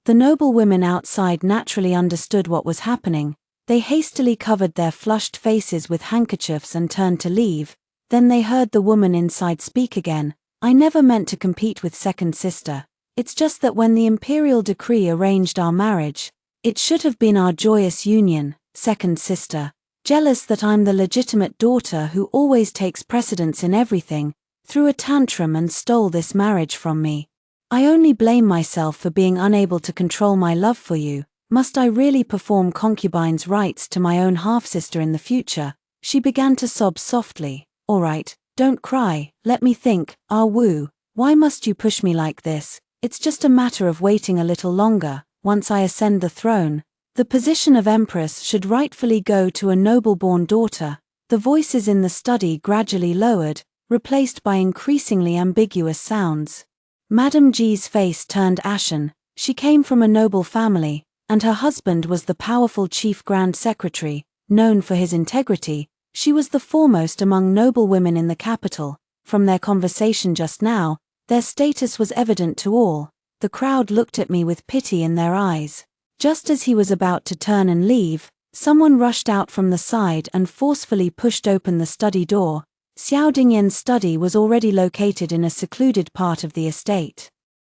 the noble women outside naturally understood what was happening. They hastily covered their flushed faces with handkerchiefs and turned to leave. Then they heard the woman inside speak again. I never meant to compete with second sister. It's just that when the imperial decree arranged our marriage, it should have been our joyous union. Second sister, jealous that I'm the legitimate daughter who always takes precedence in everything, threw a tantrum and stole this marriage from me. I only blame myself for being unable to control my love for you. Must I really perform concubine's rights to my own half-sister in the future? She began to sob softly. All right, don't cry, let me think. Ah Wu, why must you push me like this? It's just a matter of waiting a little longer. Once I ascend the throne, the position of empress should rightfully go to a noble-born daughter. The voices in the study gradually lowered, replaced by increasingly ambiguous sounds. Madame G's face turned ashen. She came from a noble family, and her husband was the powerful chief grand secretary. Known for his integrity, she was the foremost among noble women in the capital. From their conversation just now, their status was evident to all. The crowd looked at me with pity in their eyes. Just as he was about to turn and leave, someone rushed out from the side and forcefully pushed open the study door. Xiao Dingyan's study was already located in a secluded part of the estate.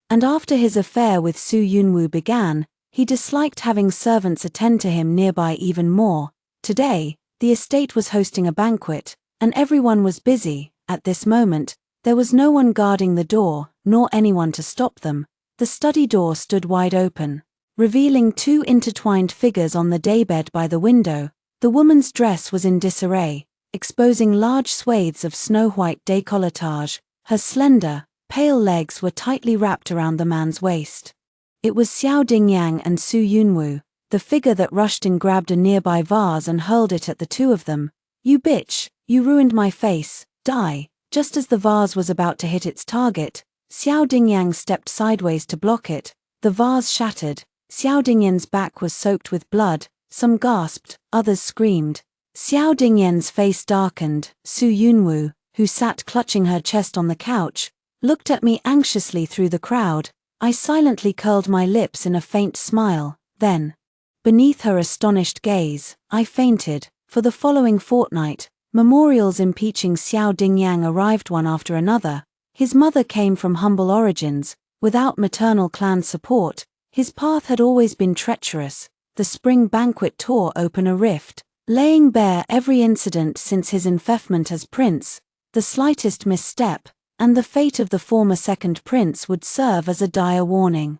And after his affair with Su Yunwu began, he disliked having servants attend to him nearby even more. Today, the estate was hosting a banquet, and everyone was busy. At this moment, there was no one guarding the door, nor anyone to stop them. The study door stood wide open, revealing two intertwined figures on the daybed by the window. The woman's dress was in disarray, exposing large swathes of snow-white décolletage. Her slender, pale legs were tightly wrapped around the man's waist. It was Xiao Dingyang and Su Yunwu. The figure that rushed in grabbed a nearby vase and hurled it at the two of them. You bitch, you ruined my face, die. Just as the vase was about to hit its target, Xiao Dingyang stepped sideways to block it. The vase shattered, Xiao Dingyan's back was soaked with blood, some gasped, others screamed. Xiao Dingyan's face darkened. Su Yunwu, who sat clutching her chest on the couch, looked at me anxiously through the crowd. I silently curled my lips in a faint smile, then, beneath her astonished gaze, I fainted. For the following fortnight, memorials impeaching Xiao Dingyang arrived one after another. His mother came from humble origins, without maternal clan support. His path had always been treacherous. The spring banquet tore open a rift, laying bare every incident since his enfeoffment as prince. The slightest misstep, and the fate of the former second prince would serve as a dire warning.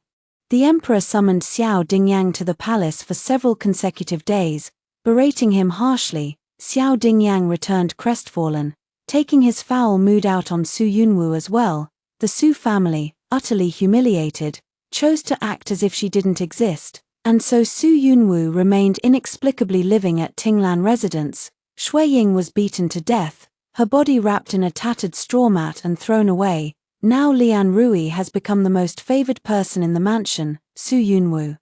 The emperor summoned Xiao Dingyang to the palace for several consecutive days, berating him harshly. Xiao Dingyang returned crestfallen, taking his foul mood out on Su Yunwu as well. The Su family, utterly humiliated, chose to act as if she didn't exist, and so Su Yunwu remained inexplicably living at Tinglan residence. Shui Ying was beaten to death, her body wrapped in a tattered straw mat and thrown away. Now Lian Rui has become the most favored person in the mansion. Su Yunwu,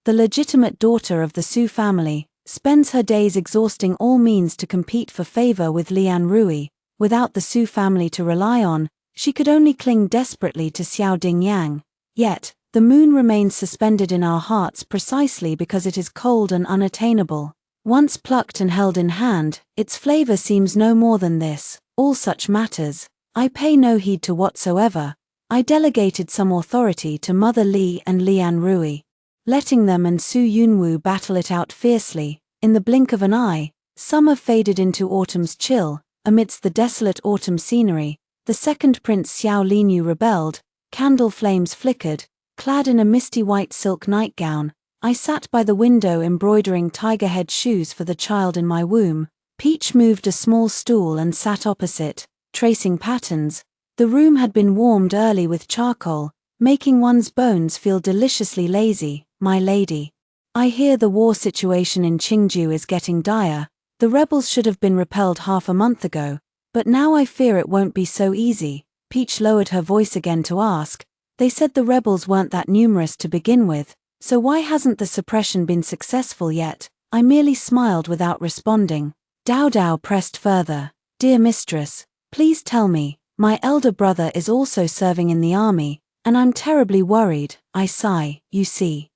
the legitimate daughter of the Su family, spends her days exhausting all means to compete for favor with Lian Rui. Without the Su family to rely on, she could only cling desperately to Xiao Dingyang. Yet, the moon remains suspended in our hearts precisely because it is cold and unattainable. Once plucked and held in hand, its flavor seems no more than this. All such matters, I pay no heed to whatsoever. I delegated some authority to Mother Li and Lian Rui, letting them and Su Yunwu battle it out fiercely. In the blink of an eye, summer faded into autumn's chill. Amidst the desolate autumn scenery, the second prince Xiao Linyu rebelled. Candle flames flickered. Clad in a misty white silk nightgown, I sat by the window embroidering tiger head shoes for the child in my womb. Peach moved a small stool and sat opposite, tracing patterns. The room had been warmed early with charcoal, making one's bones feel deliciously lazy. My lady, I hear the war situation in Qingju is getting dire. The rebels should have been repelled half a month ago, but now I fear it won't be so easy. Peach lowered her voice again to ask, they said the rebels weren't that numerous to begin with, so why hasn't the suppression been successful yet? I merely smiled without responding. Dao Dao pressed further. Dear mistress, please tell me, my elder brother is also serving in the army, and I'm terribly worried. I sigh. You see,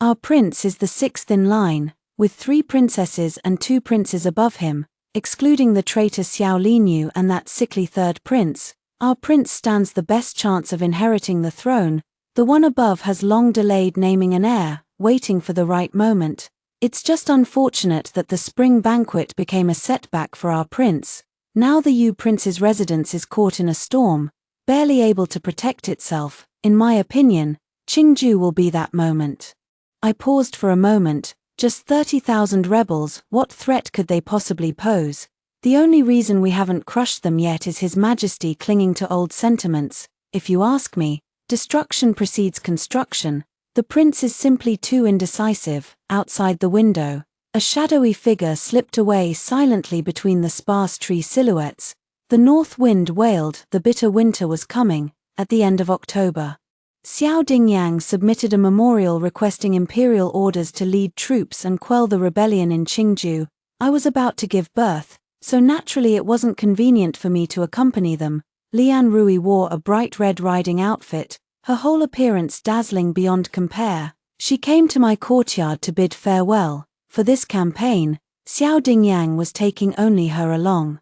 our prince is the sixth in line, with 3 princesses and 2 princes above him, excluding the traitor Xiao Linyu and that sickly third prince. Our prince stands the best chance of inheriting the throne. The one above has long delayed naming an heir, waiting for the right moment. It's just unfortunate that the spring banquet became a setback for our prince. Now the Yu prince's residence is caught in a storm, barely able to protect itself. In my opinion, Qingju will be that moment. I paused for a moment. Just 30,000 rebels, what threat could they possibly pose? The only reason we haven't crushed them yet is His Majesty clinging to old sentiments. If you ask me, destruction precedes construction. The prince is simply too indecisive. Outside the window, a shadowy figure slipped away silently between the sparse tree silhouettes. The north wind wailed. The bitter winter was coming. At the end of October, Xiao Dingyang submitted a memorial requesting imperial orders to lead troops and quell the rebellion in Qingju. I was about to give birth, so naturally it wasn't convenient for me to accompany them. Lian Rui wore a bright red riding outfit, her whole appearance dazzling beyond compare. She came to my courtyard to bid farewell. For this campaign, Xiao Dingyang was taking only her along.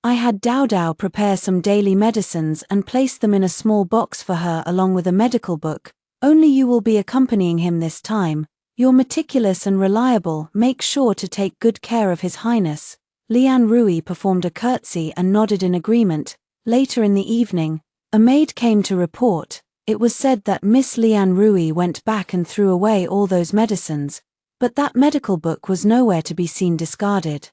I had Dao Dao prepare some daily medicines and place them in a small box for her along with a medical book. Only you will be accompanying him this time. You're meticulous and reliable. Make sure to take good care of His Highness. Lian Rui performed a curtsy and nodded in agreement. Later in the evening, a maid came to report. It was said that Miss Lian Rui went back and threw away all those medicines, but that medical book was nowhere to be seen discarded.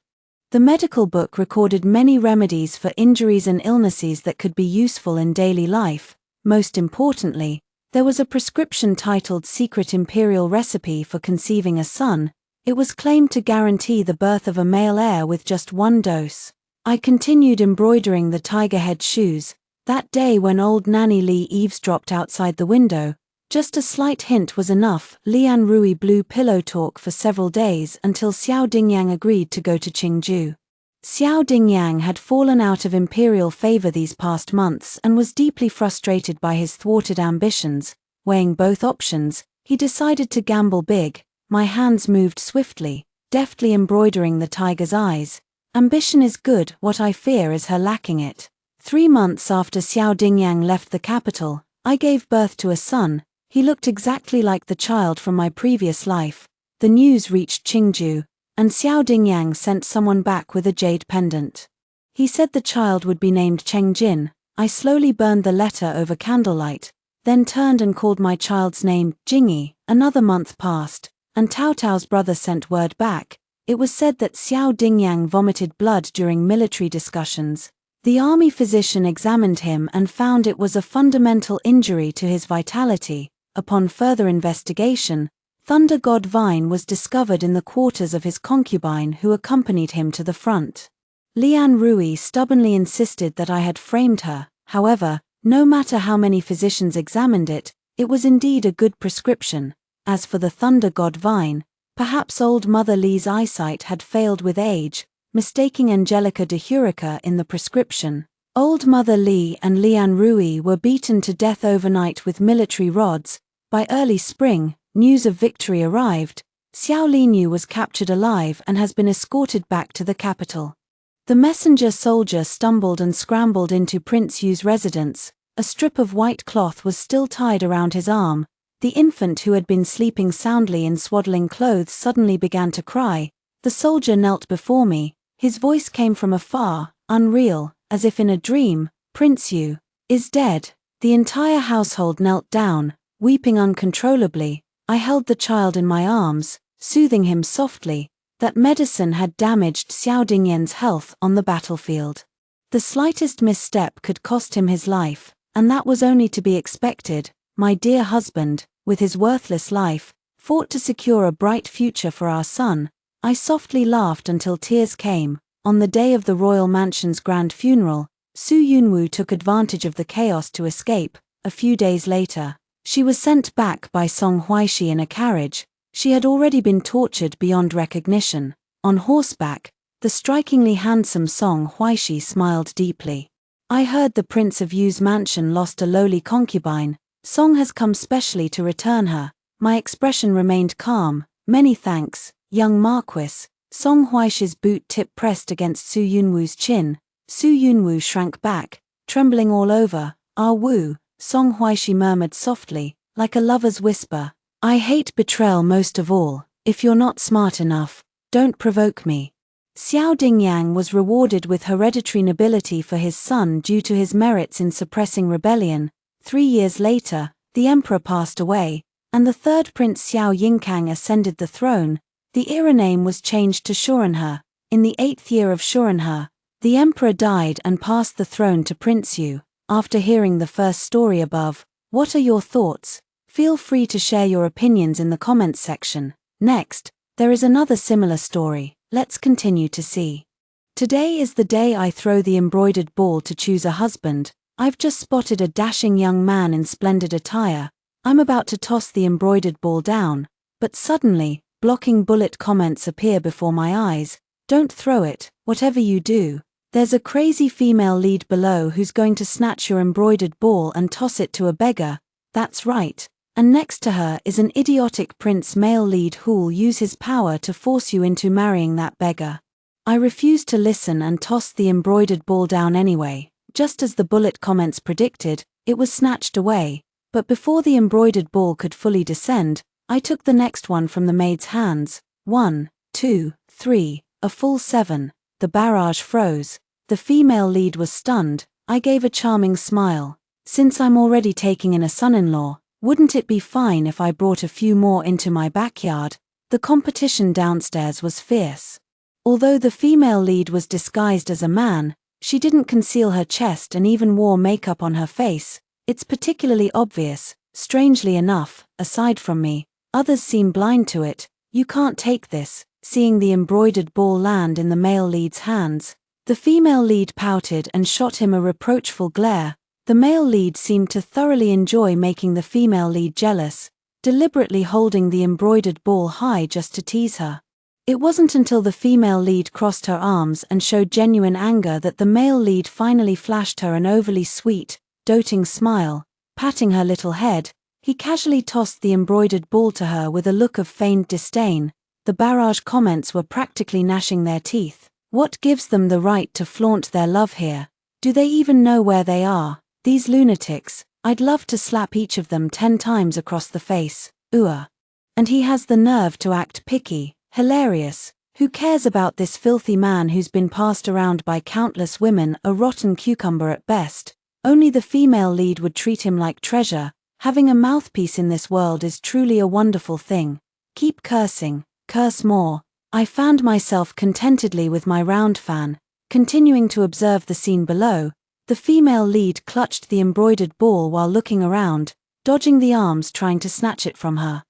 The medical book recorded many remedies for injuries and illnesses that could be useful in daily life. Most importantly, there was a prescription titled Secret Imperial Recipe for Conceiving a Son. It was claimed to guarantee the birth of a male heir with just 1 dose. I continued embroidering the tiger head shoes. That day when old Nanny Li eavesdropped outside the window, Just a slight hint was enough. Lian Rui blew pillow talk for several days until Xiao Dingyang agreed to go to Qingju. Xiao Dingyang had fallen out of imperial favor these past months and was deeply frustrated by his thwarted ambitions. Weighing both options, he decided to gamble big. My hands moved swiftly, deftly embroidering the tiger's eyes. Ambition is good, what I fear is her lacking it. 3 months after Xiao Dingyang left the capital, I gave birth to a son. He looked exactly like the child from my previous life. The news reached Qingju, and Xiao Dingyang sent someone back with a jade pendant. He said the child would be named Chengjin. I slowly burned the letter over candlelight, then turned and called my child's name Jingyi. Another month passed, and Tao Tao's brother sent word back. It was said that Xiao Dingyang vomited blood during military discussions. The army physician examined him and found it was a fundamental injury to his vitality. Upon further investigation, Thunder God Vine was discovered in the quarters of his concubine who accompanied him to the front. Lian Rui stubbornly insisted that I had framed her. However, no matter how many physicians examined it, it was indeed a good prescription. As for the Thunder God Vine, perhaps old Mother Li's eyesight had failed with age, mistaking Angelica de Hurica in the prescription. Old Mother Li and Lian Rui were beaten to death overnight with military rods. By early spring, news of victory arrived. Xiao Linyu was captured alive and has been escorted back to the capital. The messenger soldier stumbled and scrambled into Prince Yu's residence. A strip of white cloth was still tied around his arm. The infant who had been sleeping soundly in swaddling clothes suddenly began to cry. The soldier knelt before me. His voice came from afar, unreal, as if in a dream. Prince Yu is dead. The entire household knelt down, weeping uncontrollably. I held the child in my arms, soothing him softly. That medicine had damaged Xiao Dingyan's health on the battlefield. The slightest misstep could cost him his life, and that was only to be expected. My dear husband, with his worthless life, fought to secure a bright future for our son. I softly laughed until tears came. On the day of the royal mansion's grand funeral, Su Yunwu took advantage of the chaos to escape. A few days later, she was sent back by Song Huaishi in a carriage. She had already been tortured beyond recognition. On horseback, the strikingly handsome Song Huaishi smiled deeply. I heard the Prince of Yu's mansion lost a lowly concubine. Song has come specially to return her. My expression remained calm. Many thanks, young Marquis. Song Huaishi's boot tip pressed against Su Yunwu's chin. Su Yunwu shrank back, trembling all over. Ah Wu, Song Huaishi murmured softly, like a lover's whisper. I hate betrayal most of all. If you're not smart enough, don't provoke me. Xiao Dingyang was rewarded with hereditary nobility for his son due to his merits in suppressing rebellion. 3 years later, the emperor passed away, and the third prince Xiao Yingkang ascended the throne. The era name was changed to Shurenhe. In the 8th year of Shurenhe, the emperor died and passed the throne to Prince Yu. After hearing the first story above, what are your thoughts? Feel free to share your opinions in the comments section. Next, there is another similar story. Let's continue to see. Today is the day I throw the embroidered ball to choose a husband. I've just spotted a dashing young man in splendid attire. I'm about to toss the embroidered ball down, but suddenly, blocking bullet comments appear before my eyes. Don't throw it, whatever you do. There's a crazy female lead below who's going to snatch your embroidered ball and toss it to a beggar. That's right. And next to her is an idiotic prince male lead who'll use his power to force you into marrying that beggar. I refused to listen and tossed the embroidered ball down anyway. Just as the bullet comments predicted, it was snatched away. But before the embroidered ball could fully descend, I took the next one from the maid's hands. 1, 2, 3, a full 7. The barrage froze. The female lead was stunned. I gave a charming smile. Since I'm already taking in a son-in-law, wouldn't it be fine if I brought a few more into my backyard? The competition downstairs was fierce. Although the female lead was disguised as a man, she didn't conceal her chest and even wore makeup on her face. It's particularly obvious. Strangely enough, aside from me, others seem blind to it. You can't take this. Seeing the embroidered ball land in the male lead's hands, the female lead pouted and shot him a reproachful glare. The male lead seemed to thoroughly enjoy making the female lead jealous, deliberately holding the embroidered ball high just to tease her. It wasn't until the female lead crossed her arms and showed genuine anger that the male lead finally flashed her an overly sweet, doting smile. Patting her little head, he casually tossed the embroidered ball to her with a look of feigned disdain. The barrage comments were practically gnashing their teeth. What gives them the right to flaunt their love here? Do they even know where they are? These lunatics, I'd love to slap each of them 10 times across the face. And he has the nerve to act picky. Hilarious. Who cares about this filthy man who's been passed around by countless women, a rotten cucumber at best? Only the female lead would treat him like treasure. Having a mouthpiece in this world is truly a wonderful thing. Keep cursing, curse more. I found myself contentedly with my round fan, continuing to observe the scene below. The female lead clutched the embroidered ball while looking around, dodging the arms trying to snatch it from her.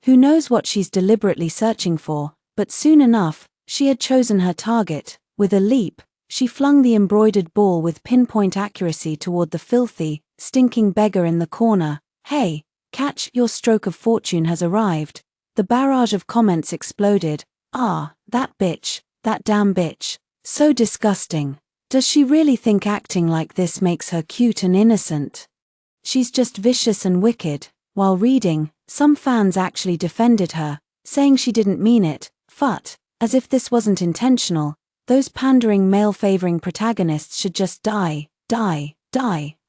Who knows what she's deliberately searching for, but soon enough, she had chosen her target. With a leap, she flung the embroidered ball with pinpoint accuracy toward the filthy, stinking beggar in the corner. Hey, catch, your stroke of fortune has arrived. The barrage of comments exploded. Ah, that bitch, that damn bitch. So disgusting. Does she really think acting like this makes her cute and innocent? She's just vicious and wicked. While reading, some fans actually defended her, saying she didn't mean it. Phut, as if this wasn't intentional. Those pandering male-favoring protagonists should just die.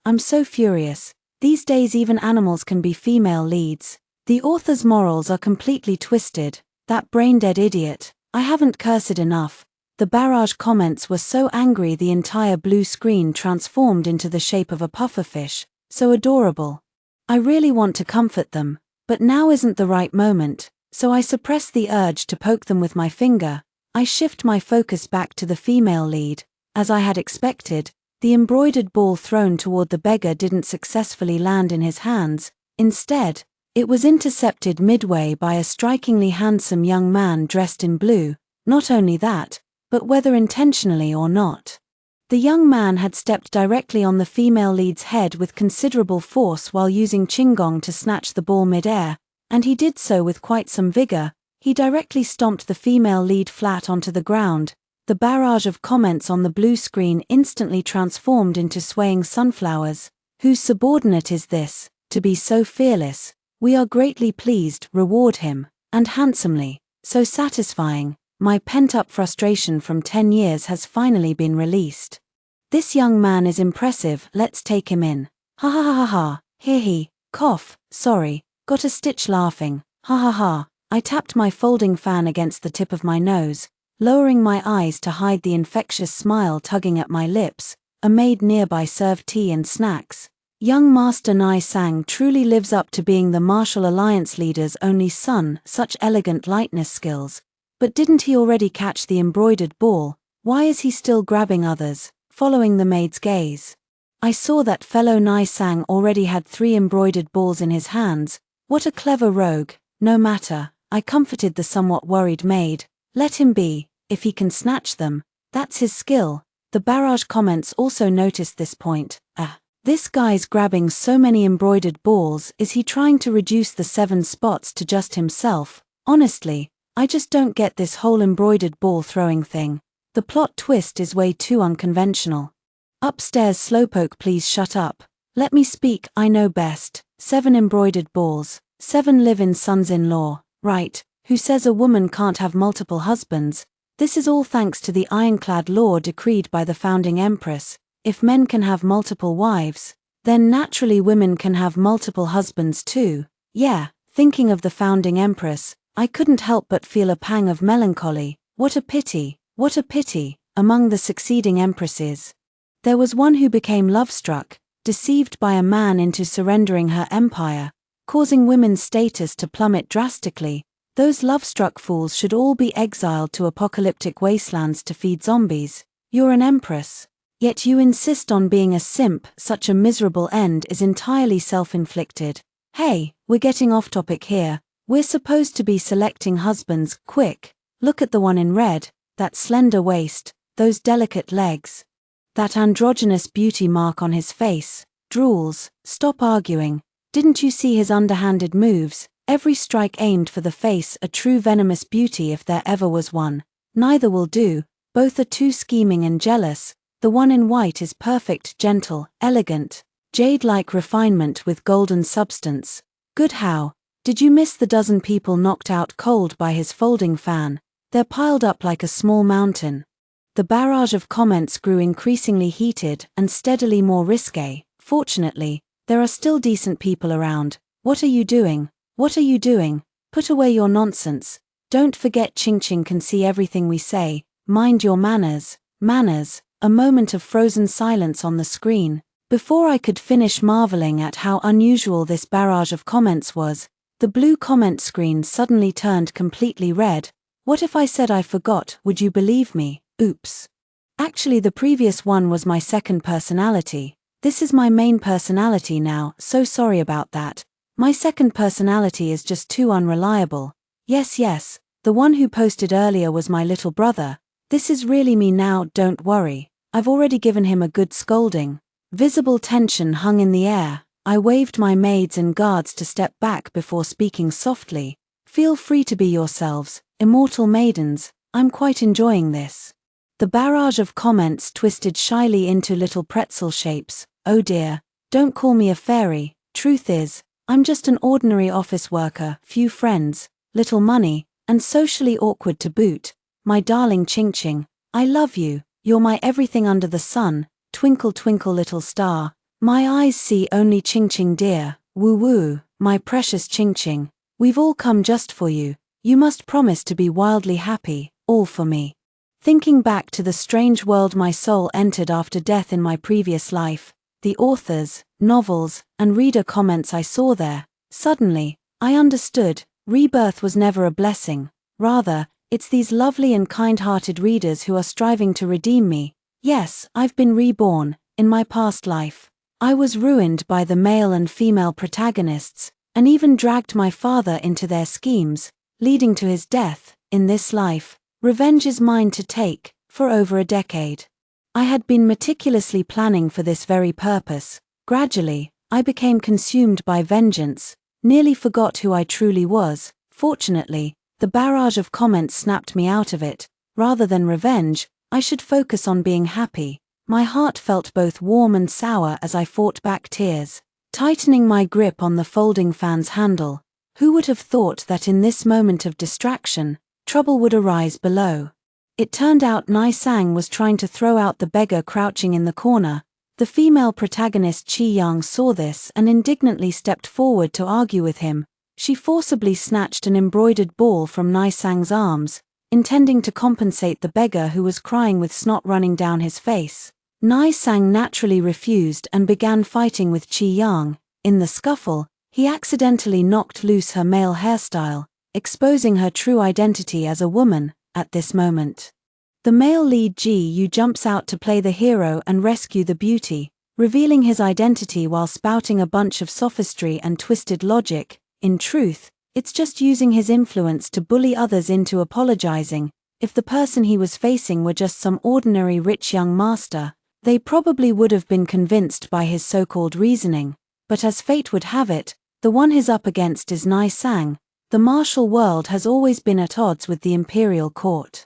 I'm so furious. These days even animals can be female leads. The author's morals are completely twisted. That brain-dead idiot. I haven't cursed enough. The barrage comments were so angry the entire blue screen transformed into the shape of a pufferfish. So adorable. I really want to comfort them, but now isn't the right moment, so I suppress the urge to poke them with my finger. I shift my focus back to the female lead. As I had expected, the embroidered ball thrown toward the beggar didn't successfully land in his hands. Instead, it was intercepted midway by a strikingly handsome young man dressed in blue. Not only that, but whether intentionally or not, the young man had stepped directly on the female lead's head with considerable force while using Qigong to snatch the ball mid-air, and he did so with quite some vigor. He directly stomped the female lead flat onto the ground. The barrage of comments on the blue screen instantly transformed into swaying sunflowers. Whose subordinate is this, to be so fearless? We are greatly pleased, reward him, and handsomely. So satisfying. My pent-up frustration from 10 years has finally been released. This young man is impressive, let's take him in. Ha ha ha ha ha, here he, cough, sorry, got a stitch laughing, ha ha ha. I tapped my folding fan against the tip of my nose, lowering my eyes to hide the infectious smile tugging at my lips. A maid nearby served tea and snacks. Young Master Nai Sang truly lives up to being the Martial Alliance leader's only son, such elegant lightness skills. But didn't he already catch the embroidered ball? Why is he still grabbing others? Following the maid's gaze, I saw that fellow Nai Sang already had 3 embroidered balls in his hands. What a clever rogue. No matter, I comforted the somewhat worried maid. Let him be, if he can snatch them, that's his skill. The barrage comments also noticed this point. This guy's grabbing so many embroidered balls, is he trying to reduce the 7 spots to just himself? Honestly, I just don't get this whole embroidered ball throwing thing. The plot twist is way too unconventional. Upstairs slowpoke, please shut up. Let me speak, I know best. 7 embroidered balls, 7 live-in sons-in-law, right? Who says a woman can't have multiple husbands? This is all thanks to the ironclad law decreed by the founding empress. If men can have multiple wives, then naturally women can have multiple husbands too. Yeah, thinking of the founding empress, I couldn't help but feel a pang of melancholy. What a pity. What a pity. Among the succeeding empresses, there was one who became love-struck, deceived by a man into surrendering her empire, causing women's status to plummet drastically. Those love-struck fools should all be exiled to apocalyptic wastelands to feed zombies. You're an empress, yet you insist on being a simp. Such a miserable end is entirely self-inflicted. Hey, we're getting off topic here. We're supposed to be selecting husbands. Quick, look at the one in red. That slender waist, those delicate legs, that androgynous beauty mark on his face. drools, "Stop arguing. Didn't you see his underhanded moves? Every strike aimed for the face, a true venomous beauty if there ever was one. Neither will do, both are too scheming and jealous. The one in white is perfect, gentle, elegant, jade-like refinement with golden substance. Good how, did you miss the dozen people knocked out cold by his folding fan? They're piled up like a small mountain." The barrage of comments grew increasingly heated and steadily more risque. "Fortunately, there are still decent people around. What are you doing? What are you doing? Put away your nonsense. Don't forget Ching Ching can see everything we say. Mind your manners. Manners." A moment of frozen silence on the screen. Before I could finish marveling at how unusual this barrage of comments was, the blue comment screen suddenly turned completely red. What if I said I forgot? Would you believe me? Oops. Actually, the previous one was my second personality. This is my main personality now, so sorry about that. My second personality is just too unreliable. Yes, the one who posted earlier was my little brother. This is really me now, don't worry. I've already given him a good scolding. Visible tension hung in the air. I waved my maids and guards to step back before speaking softly. "Feel free to be yourselves, immortal maidens. I'm quite enjoying this." The barrage of comments twisted shyly into little pretzel shapes. "Oh dear, don't call me a fairy. Truth is, I'm just an ordinary office worker, few friends, little money, and socially awkward to boot. My darling Ching Ching, I love you. You're my everything under the sun. Twinkle twinkle little star. My eyes see only Ching Ching dear. Woo woo, my precious Ching Ching. We've all come just for you. You must promise to be wildly happy, all for me." Thinking back to the strange world my soul entered after death in my previous life, the authors, novels, and reader comments I saw there, suddenly, I understood. Rebirth was never a blessing. Rather, it's these lovely and kind-hearted readers who are striving to redeem me. Yes, I've been reborn. In my past life, I was ruined by the male and female protagonists, and even dragged my father into their schemes, leading to his death. In this life, revenge is mine to take, for over a decade. I had been meticulously planning for this very purpose. Gradually, I became consumed by vengeance, nearly forgot who I truly was. Fortunately, the barrage of comments snapped me out of it. Rather than revenge, I should focus on being happy. My heart felt both warm and sour as I fought back tears, tightening my grip on the folding fan's handle. Who would have thought that in this moment of distraction, trouble would arise below? It turned out Nai Sang was trying to throw out the beggar crouching in the corner. The female protagonist Chi Yang saw this and indignantly stepped forward to argue with him. She forcibly snatched an embroidered ball from Nai Sang's arms, intending to compensate the beggar who was crying with snot running down his face. Nai Sang naturally refused and began fighting with Chi Yang. In the scuffle, he accidentally knocked loose her male hairstyle, exposing her true identity as a woman. At this moment, the male lead Ji Yu jumps out to play the hero and rescue the beauty, revealing his identity while spouting a bunch of sophistry and twisted logic. In truth, it's just using his influence to bully others into apologizing. If the person he was facing were just some ordinary rich young master, they probably would have been convinced by his so-called reasoning. But as fate would have it, the one he's up against is Nai Sang. The martial world has always been at odds with the imperial court.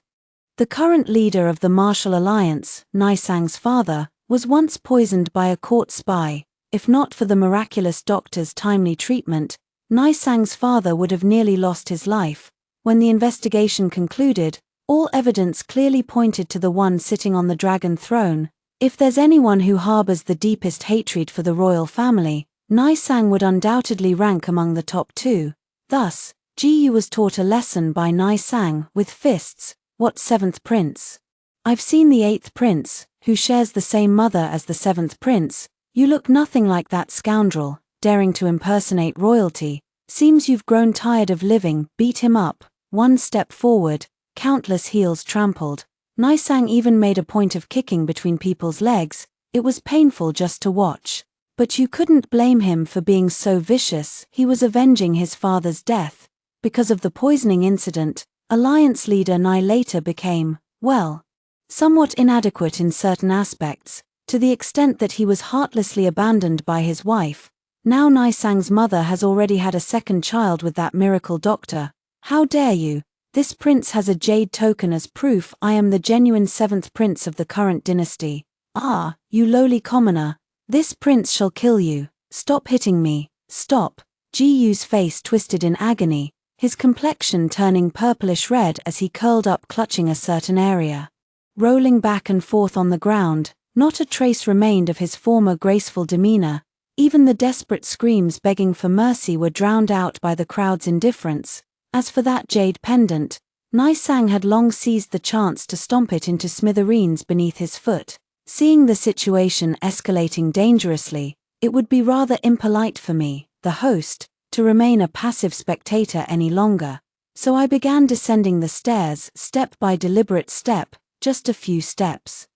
The current leader of the martial alliance, Nai Sang's father, was once poisoned by a court spy. If not for the miraculous doctor's timely treatment, Nai Sang's father would have nearly lost his life. When the investigation concluded, all evidence clearly pointed to the one sitting on the dragon throne. If there's anyone who harbors the deepest hatred for the royal family, Nai Sang would undoubtedly rank among the top two. Thus, Ji Yu was taught a lesson by Nai Sang with fists. What seventh prince? I've seen the eighth prince, who shares the same mother as the seventh prince. You look nothing like that scoundrel, daring to impersonate royalty. Seems you've grown tired of living. Beat him up. One step forward, countless heels trampled. Nai Sang even made a point of kicking between people's legs. It was painful just to watch. But you couldn't blame him for being so vicious. He was avenging his father's death. Because of the poisoning incident, alliance leader Nai later became, well, somewhat inadequate in certain aspects. to the extent that he was heartlessly abandoned by his wife. Now Nisang's mother has already had a second child with that miracle doctor. How dare you? This prince has a jade token as proof I am the genuine seventh prince of the current dynasty. Ah, you lowly commoner. This prince shall kill you. Stop hitting me. Stop. Ji-Yu's face twisted in agony, his complexion turning purplish red as he curled up clutching a certain area. Rolling back and forth on the ground, not a trace remained of his former graceful demeanor. Even the desperate screams begging for mercy were drowned out by the crowd's indifference. As for that jade pendant, Nisang had long seized the chance to stomp it into smithereens beneath his foot. Seeing the situation escalating dangerously, it would be rather impolite for me, the host, to remain a passive spectator any longer. So I began descending the stairs, step by deliberate step, just a few steps.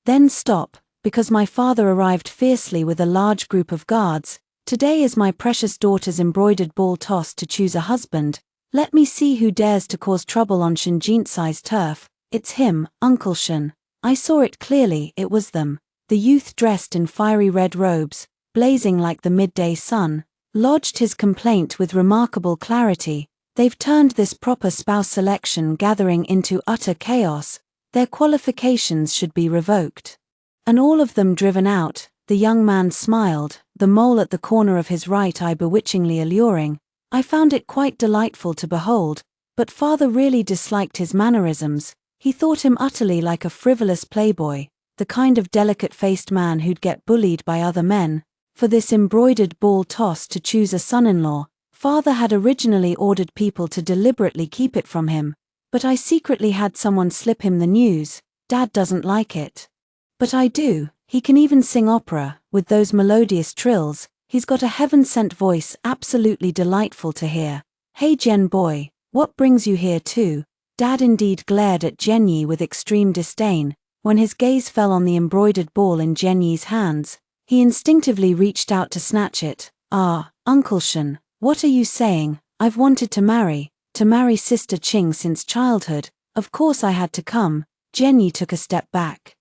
Then stop, because my father arrived fiercely with a large group of guards. Today is my precious daughter's embroidered ball toss to choose a husband. Let me see who dares to cause trouble on Shinjinsai's turf. It's him, Uncle Shin. I saw it clearly, it was them. The youth dressed in fiery red robes, blazing like the midday sun, lodged his complaint with remarkable clarity. They've turned this proper spouse selection gathering into utter chaos. Their qualifications should be revoked. And all of them driven out. The young man smiled, the mole at the corner of his right eye bewitchingly alluring. I found it quite delightful to behold, but father really disliked his mannerisms. He thought him utterly like a frivolous playboy, the kind of delicate-faced man who'd get bullied by other men. For this embroidered ball toss to choose a son-in-law, father had originally ordered people to deliberately keep it from him, but I secretly had someone slip him the news. Dad doesn't like it. But I do. He can even sing opera, with those melodious trills. He's got a heaven-sent voice absolutely delightful to hear. Hey Jen boy, what brings you here too? Dad indeed glared at Jenyi with extreme disdain. When his gaze fell on the embroidered ball in Jenyi's hands, he instinctively reached out to snatch it. Ah, Uncle Shin, what are you saying? I've wanted to marry Sister Ching since childhood. Of course I had to come. Jenyi took a step back,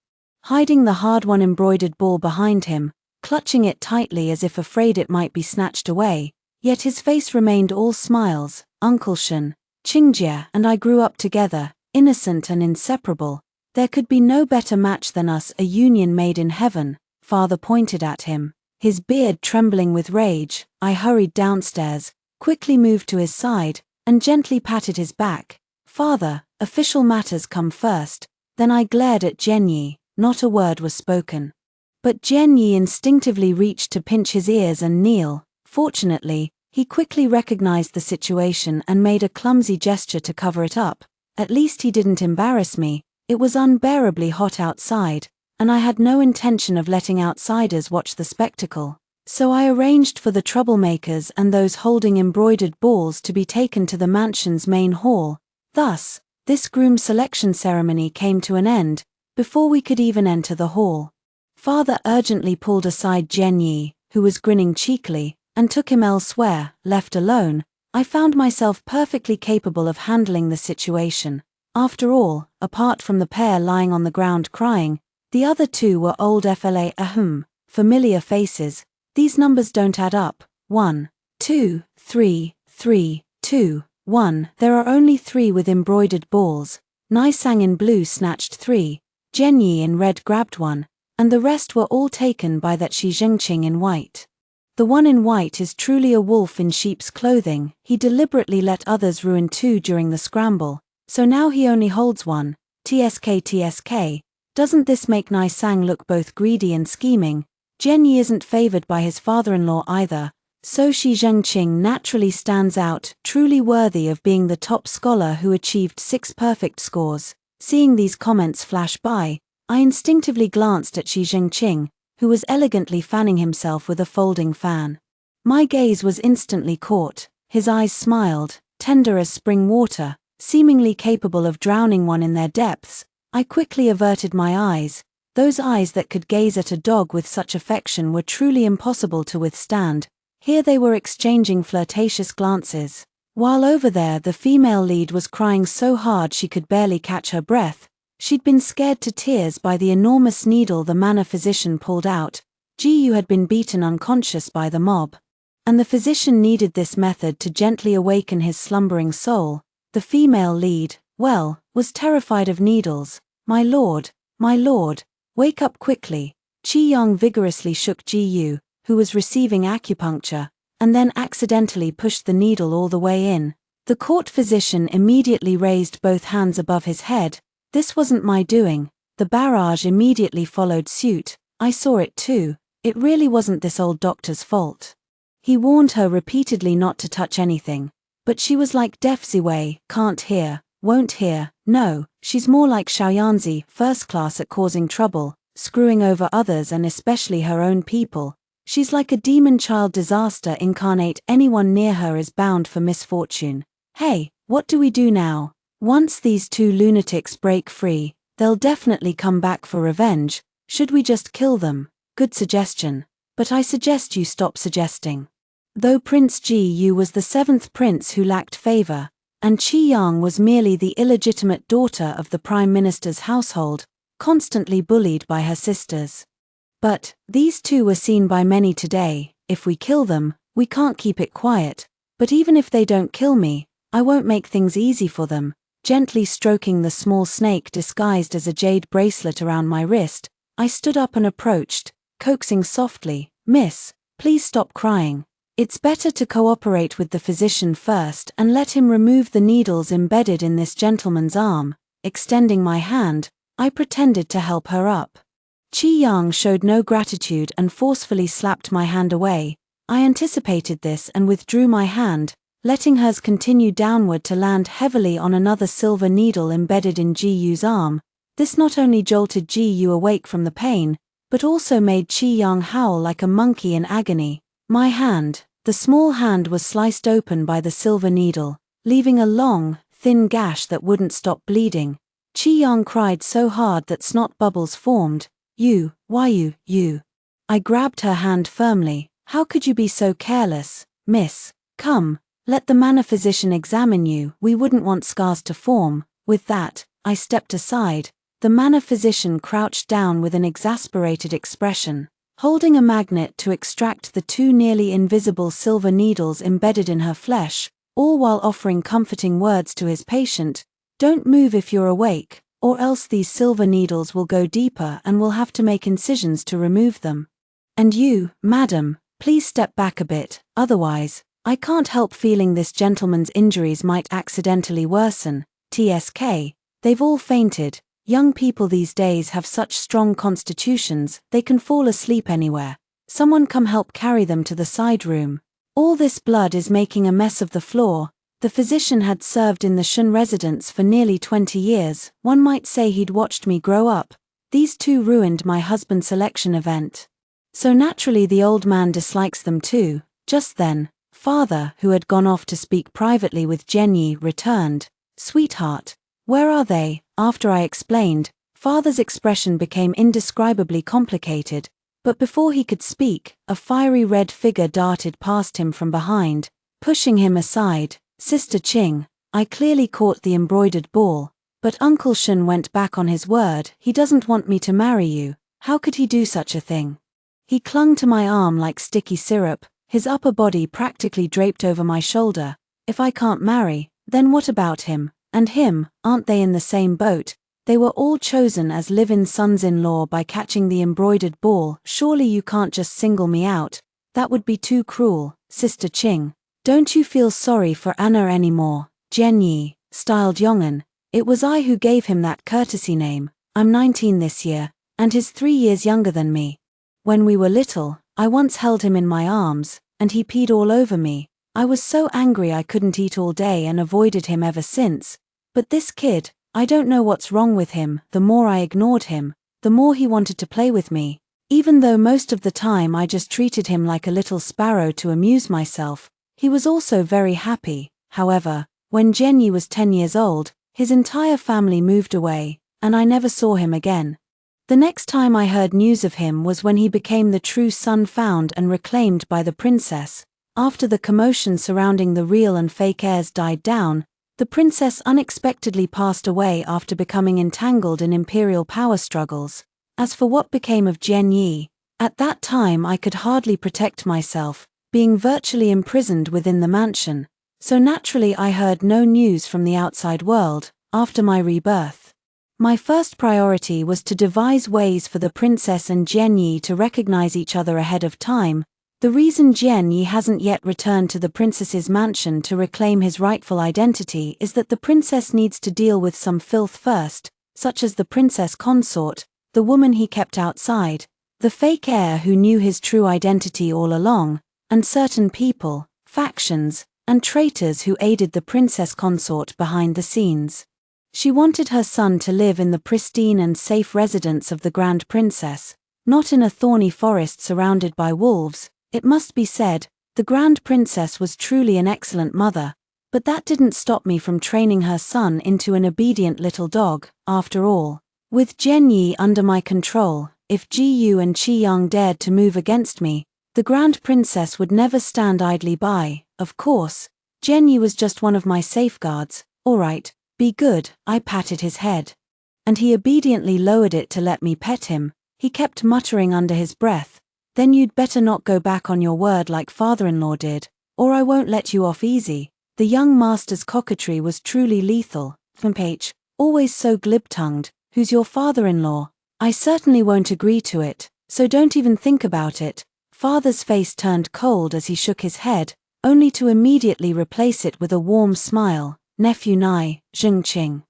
hiding the hard-won embroidered ball behind him, clutching it tightly as if afraid it might be snatched away, yet his face remained all smiles. Uncle Shin, Qingjie and I grew up together, innocent and inseparable. There could be no better match than us, a union made in heaven. Father pointed at him, his beard trembling with rage. I hurried downstairs, quickly moved to his side, and gently patted his back. Father, official matters come first. Then I glared at Jenyi. Not a word was spoken. But Jenyi instinctively reached to pinch his ears and kneel. Fortunately, he quickly recognized the situation and made a clumsy gesture to cover it up. At least he didn't embarrass me. It was unbearably hot outside, and I had no intention of letting outsiders watch the spectacle. So I arranged for the troublemakers and those holding embroidered balls to be taken to the mansion's main hall. Thus, this groom selection ceremony came to an end, before we could even enter the hall. Father urgently pulled aside Jenyi, who was grinning cheekily, and took him elsewhere. Left alone, I found myself perfectly capable of handling the situation. After all, apart from the pair lying on the ground crying, the other two were old familiar faces. These numbers don't add up. 1, 2, 3, 3, 2, 1. There are only 3 with embroidered balls. Nisang in blue snatched 3, Jenyi in red grabbed 1, and the rest were all taken by that Shi Zhengqing in white. The one in white is truly a wolf in sheep's clothing. He deliberately let others ruin 2 during the scramble, so now he only holds 1. TSK. Doesn't this make Nisang look both greedy and scheming? Jenyi isn't favored by his father-in-law either, so Shi Zhengqing naturally stands out, truly worthy of being the top scholar who achieved 6 perfect scores. Seeing these comments flash by, I instinctively glanced at Shi Zhengqing, who was elegantly fanning himself with a folding fan. My gaze was instantly caught. His eyes smiled, tender as spring water, seemingly capable of drowning one in their depths. I quickly averted my eyes. Those eyes that could gaze at a dog with such affection were truly impossible to withstand. Here they were exchanging flirtatious glances, while over there the female lead was crying so hard she could barely catch her breath. She'd been scared to tears by the enormous needle the manor physician pulled out. Ji Yu had been beaten unconscious by the mob. And the physician needed this method to gently awaken his slumbering soul. The female lead, well, was terrified of needles. My lord, wake up quickly. Qi Yang vigorously shook Ji Yu, who was receiving acupuncture, and then accidentally pushed the needle all the way in. The court physician immediately raised both hands above his head. This wasn't my doing. The barrage immediately followed suit. I saw it too. It really wasn't this old doctor's fault. He warned her repeatedly not to touch anything, but she was like deaf Ziwei, can't hear, won't hear. No, she's more like Xiaoyanzi, first class at causing trouble, screwing over others and especially her own people. She's like a demon child disaster incarnate. Anyone near her is bound for misfortune. Hey, what do we do now? Once these two lunatics break free, they'll definitely come back for revenge. Should we just kill them? Good suggestion. But I suggest you stop suggesting. Though Prince Ji Yu was the seventh prince who lacked favor, and Qi Yang was merely the illegitimate daughter of the prime minister's household, constantly bullied by her sisters. But these two were seen by many today. If we kill them, we can't keep it quiet. But even if they don't kill me, I won't make things easy for them. Gently stroking the small snake disguised as a jade bracelet around my wrist, I stood up and approached, coaxing softly, "Miss, please stop crying. It's better to cooperate with the physician first and let him remove the needles embedded in this gentleman's arm." Extending my hand, I pretended to help her up. Qi Yang showed no gratitude and forcefully slapped my hand away. I anticipated this and withdrew my hand, letting hers continue downward to land heavily on another silver needle embedded in Ji Yu's arm. This not only jolted Ji Yu awake from the pain, but also made Qi Yang howl like a monkey in agony. My hand, the small hand, was sliced open by the silver needle, leaving a long, thin gash that wouldn't stop bleeding. Qi Yang cried so hard that snot bubbles formed. Why you? I grabbed her hand firmly. How could you be so careless, miss? Come, let the manor physician examine you. We wouldn't want scars to form. With that, I stepped aside. The manor physician crouched down with an exasperated expression, holding a magnet to extract the two nearly invisible silver needles embedded in her flesh, all while offering comforting words to his patient. Don't move if you're awake, or else these silver needles will go deeper and we'll have to make incisions to remove them. And you, madam, please step back a bit, otherwise, I can't help feeling this gentleman's injuries might accidentally worsen. TSK, they've all fainted. Young people these days have such strong constitutions, they can fall asleep anywhere. Someone come help carry them to the side room. All this blood is making a mess of the floor. The physician had served in the Shun residence for nearly 20 years. One might say he'd watched me grow up. These two ruined my husband's selection event. So naturally the old man dislikes them too. Just then, father, who had gone off to speak privately with Jenny, returned. Sweetheart, where are they? After I explained, father's expression became indescribably complicated, but before he could speak, a fiery red figure darted past him from behind, pushing him aside. Sister Qing, I clearly caught the embroidered ball, but Uncle Shun went back on his word. He doesn't want me to marry you. How could he do such a thing? He clung to my arm like sticky syrup, his upper body practically draped over my shoulder. If I can't marry, then what about him? And him, aren't they in the same boat? They were all chosen as live-in sons-in-law by catching the embroidered ball. Surely you can't just single me out. That would be too cruel. Sister Qing, don't you feel sorry for Anna anymore? Jenyi, styled Yong'an. It was I who gave him that courtesy name. I'm 19 this year, and he's 3 years younger than me. When we were little, I once held him in my arms, and he peed all over me. I was so angry I couldn't eat all day and avoided him ever since. But this kid, I don't know what's wrong with him. The more I ignored him, the more he wanted to play with me. Even though most of the time I just treated him like a little sparrow to amuse myself, he was also very happy. However, when Jenny was 10 years old, his entire family moved away, and I never saw him again. The next time I heard news of him was when he became the true son found and reclaimed by the princess. After the commotion surrounding the real and fake heirs died down, The princess unexpectedly passed away after becoming entangled in imperial power struggles. As for what became of Jian, at that time I could hardly protect myself, being virtually imprisoned within the mansion, so naturally I heard no news from the outside world. After my rebirth, my first priority was to devise ways for the princess and Jian to recognize each other ahead of time. The reason Jian hasn't yet returned to the princess's mansion to reclaim his rightful identity is that the princess needs to deal with some filth first, such as the princess consort, the woman he kept outside, the fake heir who knew his true identity all along, and certain people, factions, and traitors who aided the princess consort behind the scenes. She wanted her son to live in the pristine and safe residence of the Grand Princess, not in a thorny forest surrounded by wolves. It must be said, the Grand Princess was truly an excellent mother, but that didn't stop me from training her son into an obedient little dog. After all, with Jian under my control, if Jiyu and Qiyang dared to move against me, the Grand Princess would never stand idly by. Of course, Jian was just one of my safeguards. All right, be good, I patted his head. And he obediently lowered it to let me pet him. He kept muttering under his breath, "Then you'd better not go back on your word like father-in-law did, or I won't let you off easy." The young master's coquetry was truly lethal. "H, always so glib-tongued, who's your father-in-law? I certainly won't agree to it, so don't even think about it." Father's face turned cold as he shook his head, only to immediately replace it with a warm smile. "Nephew Nai, Zhengqing.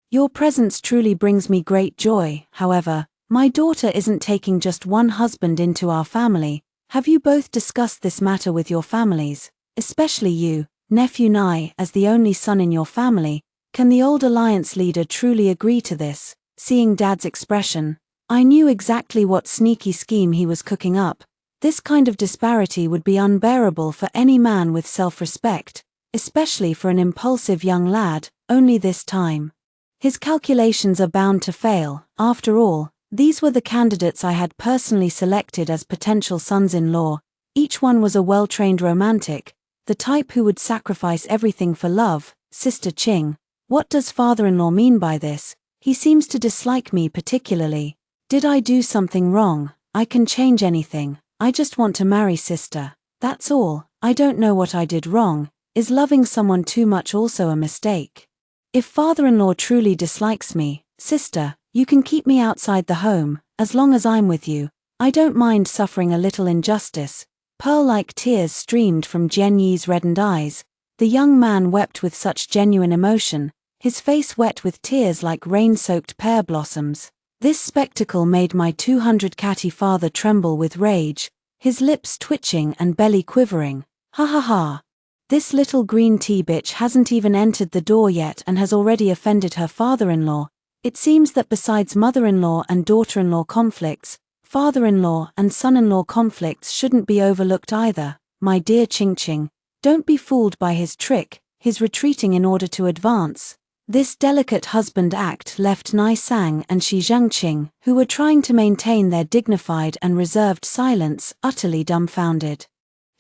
Your presence truly brings me great joy. However, my daughter isn't taking just one husband into our family. Have you both discussed this matter with your families? Especially you, Nephew Nai, as the only son in your family. Can the old alliance leader truly agree to this?" Seeing Dad's expression, I knew exactly what sneaky scheme he was cooking up. This kind of disparity would be unbearable for any man with self-respect, especially for an impulsive young lad. Only this time, his calculations are bound to fail. After all, these were the candidates I had personally selected as potential sons-in-law. Each one was a well-trained romantic, the type who would sacrifice everything for love. Sister Qing, what does father-in-law mean by this? He seems to dislike me particularly. Did I do something wrong? I can change anything. I just want to marry sister. That's all. I don't know what I did wrong. Is loving someone too much also a mistake? If father-in-law truly dislikes me, sister, you can keep me outside the home, as long as I'm with you. I don't mind suffering a little injustice. Pearl-like tears streamed from Jian reddened eyes. The young man wept with such genuine emotion, his face wet with tears like rain-soaked pear blossoms. This spectacle made my 200 catty father tremble with rage, his lips twitching and belly quivering. "Ha ha ha. This little green tea bitch hasn't even entered the door yet and has already offended her father-in-law. It seems that besides mother-in-law and daughter-in-law conflicts, father-in-law and son-in-law conflicts shouldn't be overlooked either. My dear Qing, don't be fooled by his trick, his retreating in order to advance." This delicate husband act left Nai Sang and Shi Zhengqing, who were trying to maintain their dignified and reserved silence, utterly dumbfounded.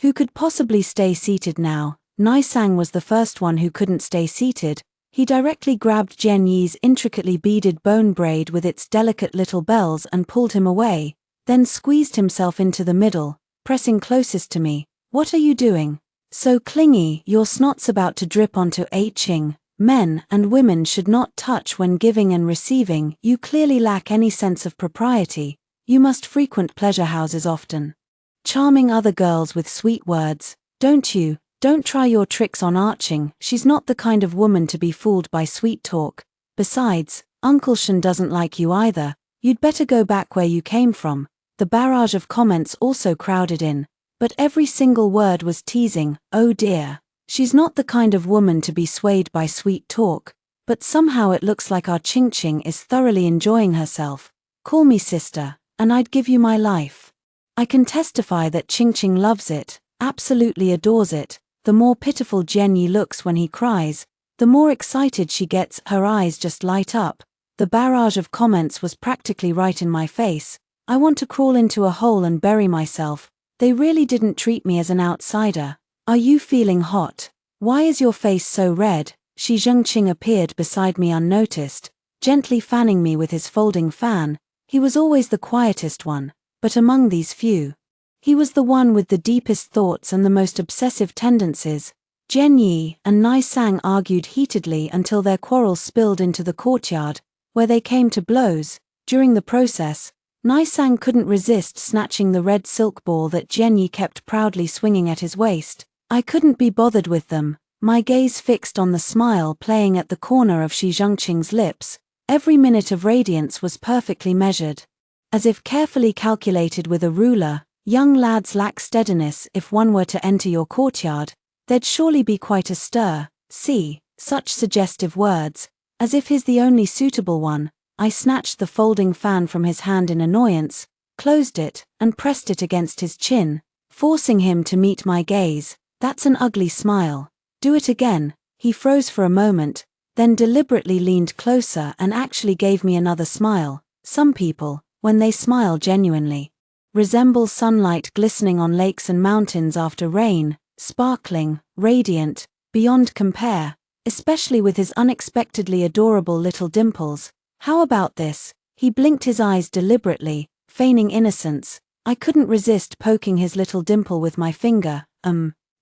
Who could possibly stay seated now? Nai Sang was the first one who couldn't stay seated. He directly grabbed Jian intricately beaded bone braid with its delicate little bells and pulled him away, then squeezed himself into the middle, pressing closest to me. "What are you doing? So clingy, your snot's about to drip onto Qing. Men and women should not touch when giving and receiving. You clearly lack any sense of propriety. You must frequent pleasure houses often, charming other girls with sweet words, don't you? Don't try your tricks on Qing. She's not the kind of woman to be fooled by sweet talk. Besides, Uncle Shen doesn't like you either. You'd better go back where you came from." The barrage of comments also crowded in, but every single word was teasing. "Oh dear. She's not the kind of woman to be swayed by sweet talk, but somehow it looks like our Qing is thoroughly enjoying herself. Call me sister, and I'd give you my life." I can testify that Qing loves it, absolutely adores it. The more pitiful Jian looks when he cries, the more excited she gets. Her eyes just light up. The barrage of comments was practically right in my face. I want to crawl into a hole and bury myself. They really didn't treat me as an outsider. "Are you feeling hot? Why is your face so red?" Shi Zhengqing appeared beside me unnoticed, gently fanning me with his folding fan. He was always the quietest one, but among these few, he was the one with the deepest thoughts and the most obsessive tendencies. Jian Yi and Nai Sang argued heatedly until their quarrel spilled into the courtyard, where they came to blows. During the process, Nai Sang couldn't resist snatching the red silk ball that Jian Yi kept proudly swinging at his waist. I couldn't be bothered with them, my gaze fixed on the smile playing at the corner of Shi Zhengqing's lips. Every minute of radiance was perfectly measured. As if carefully calculated with a ruler. Young lads lack steadiness. If one were to enter your courtyard, there'd surely be quite a stir. See, such suggestive words, as if he's the only suitable one. I snatched the folding fan from his hand in annoyance, closed it, and pressed it against his chin, forcing him to meet my gaze. That's an ugly smile. Do it again. He froze for a moment, then deliberately leaned closer and actually gave me another smile. Some people, when they smile genuinely, resemble sunlight glistening on lakes and mountains after rain, sparkling, radiant, beyond compare, especially with his unexpectedly adorable little dimples. How about this? He blinked his eyes deliberately, feigning innocence. I couldn't resist poking his little dimple with my finger.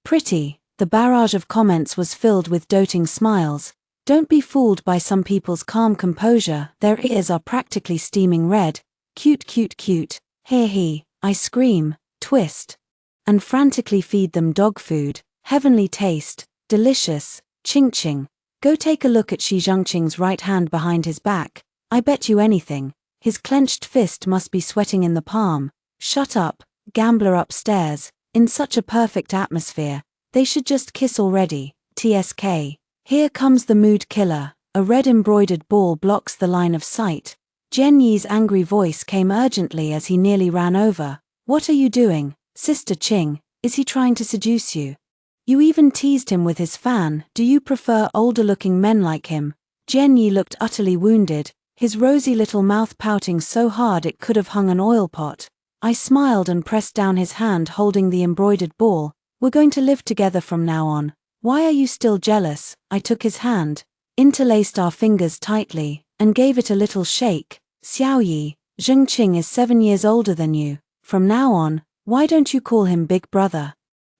Pretty. The barrage of comments was filled with doting smiles. Don't be fooled by some people's calm composure. Their ears are practically steaming red. Cute, cute, cute. He. I scream, twist, and frantically feed them dog food. Heavenly taste, delicious, ching. Go take a look at Shi Zhengqing's right hand behind his back. I bet you anything, his clenched fist must be sweating in the palm. Shut up, gambler upstairs. In such a perfect atmosphere, they should just kiss already. TSK. Here comes the mood killer. A red embroidered ball blocks the line of sight. Jian Yi's angry voice came urgently as he nearly ran over. What are you doing, Sister Qing? Is he trying to seduce you? You even teased him with his fan. Do you prefer older-looking men like him? Jian Yi looked utterly wounded, his rosy little mouth pouting so hard it could have hung an oil pot. I smiled and pressed down his hand holding the embroidered ball. We're going to live together from now on. Why are you still jealous? I took his hand, interlaced our fingers tightly, and gave it a little shake. Xiao Yi, Zhengqing is 7 years older than you. From now on, why don't you call him Big Brother?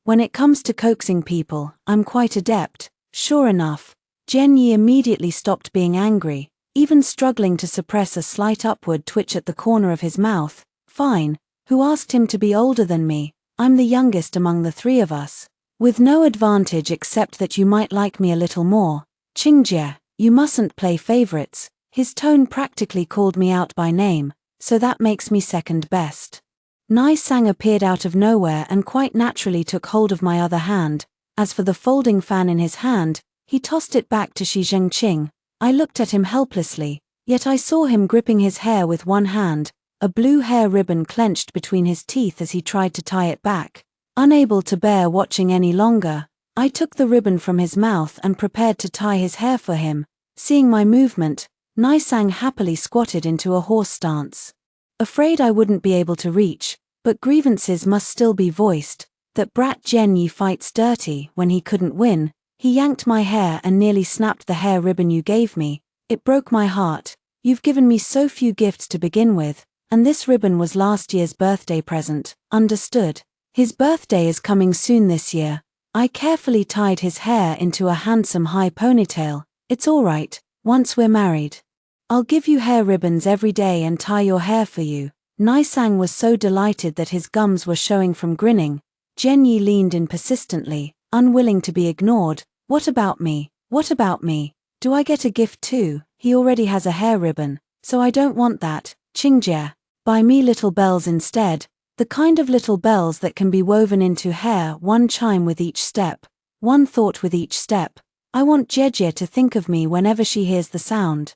When it comes to coaxing people, I'm quite adept. Sure enough, Jian Yi immediately stopped being angry, even struggling to suppress a slight upward twitch at the corner of his mouth. Fine, who asked him to be older than me? I'm the youngest among the three of us. With no advantage except that you might like me a little more. Qingjie, you mustn't play favorites. His tone practically called me out by name, so that makes me second best. Nai Sang appeared out of nowhere and quite naturally took hold of my other hand. As for the folding fan in his hand, he tossed it back to Shi Zhengqing. I looked at him helplessly, yet I saw him gripping his hair with one hand, a blue hair ribbon clenched between his teeth as he tried to tie it back. Unable to bear watching any longer, I took the ribbon from his mouth and prepared to tie his hair for him. Seeing my movement, Nai Sang happily squatted into a horse stance. Afraid I wouldn't be able to reach, but grievances must still be voiced. That brat Jian Yi fights dirty. When he couldn't win, he yanked my hair and nearly snapped the hair ribbon you gave me. It broke my heart. You've given me so few gifts to begin with, and this ribbon was last year's birthday present. Understood. His birthday is coming soon this year. I carefully tied his hair into a handsome high ponytail. It's all right, once we're married. I'll give you hair ribbons every day and tie your hair for you. Nai Sang was so delighted that his gums were showing from grinning. Jian Yi leaned in persistently, unwilling to be ignored. What about me? What about me? Do I get a gift too? He already has a hair ribbon, so I don't want that. Qingjie, buy me little bells instead. The kind of little bells that can be woven into hair, one chime with each step, one thought with each step. I want Jie to think of me whenever she hears the sound.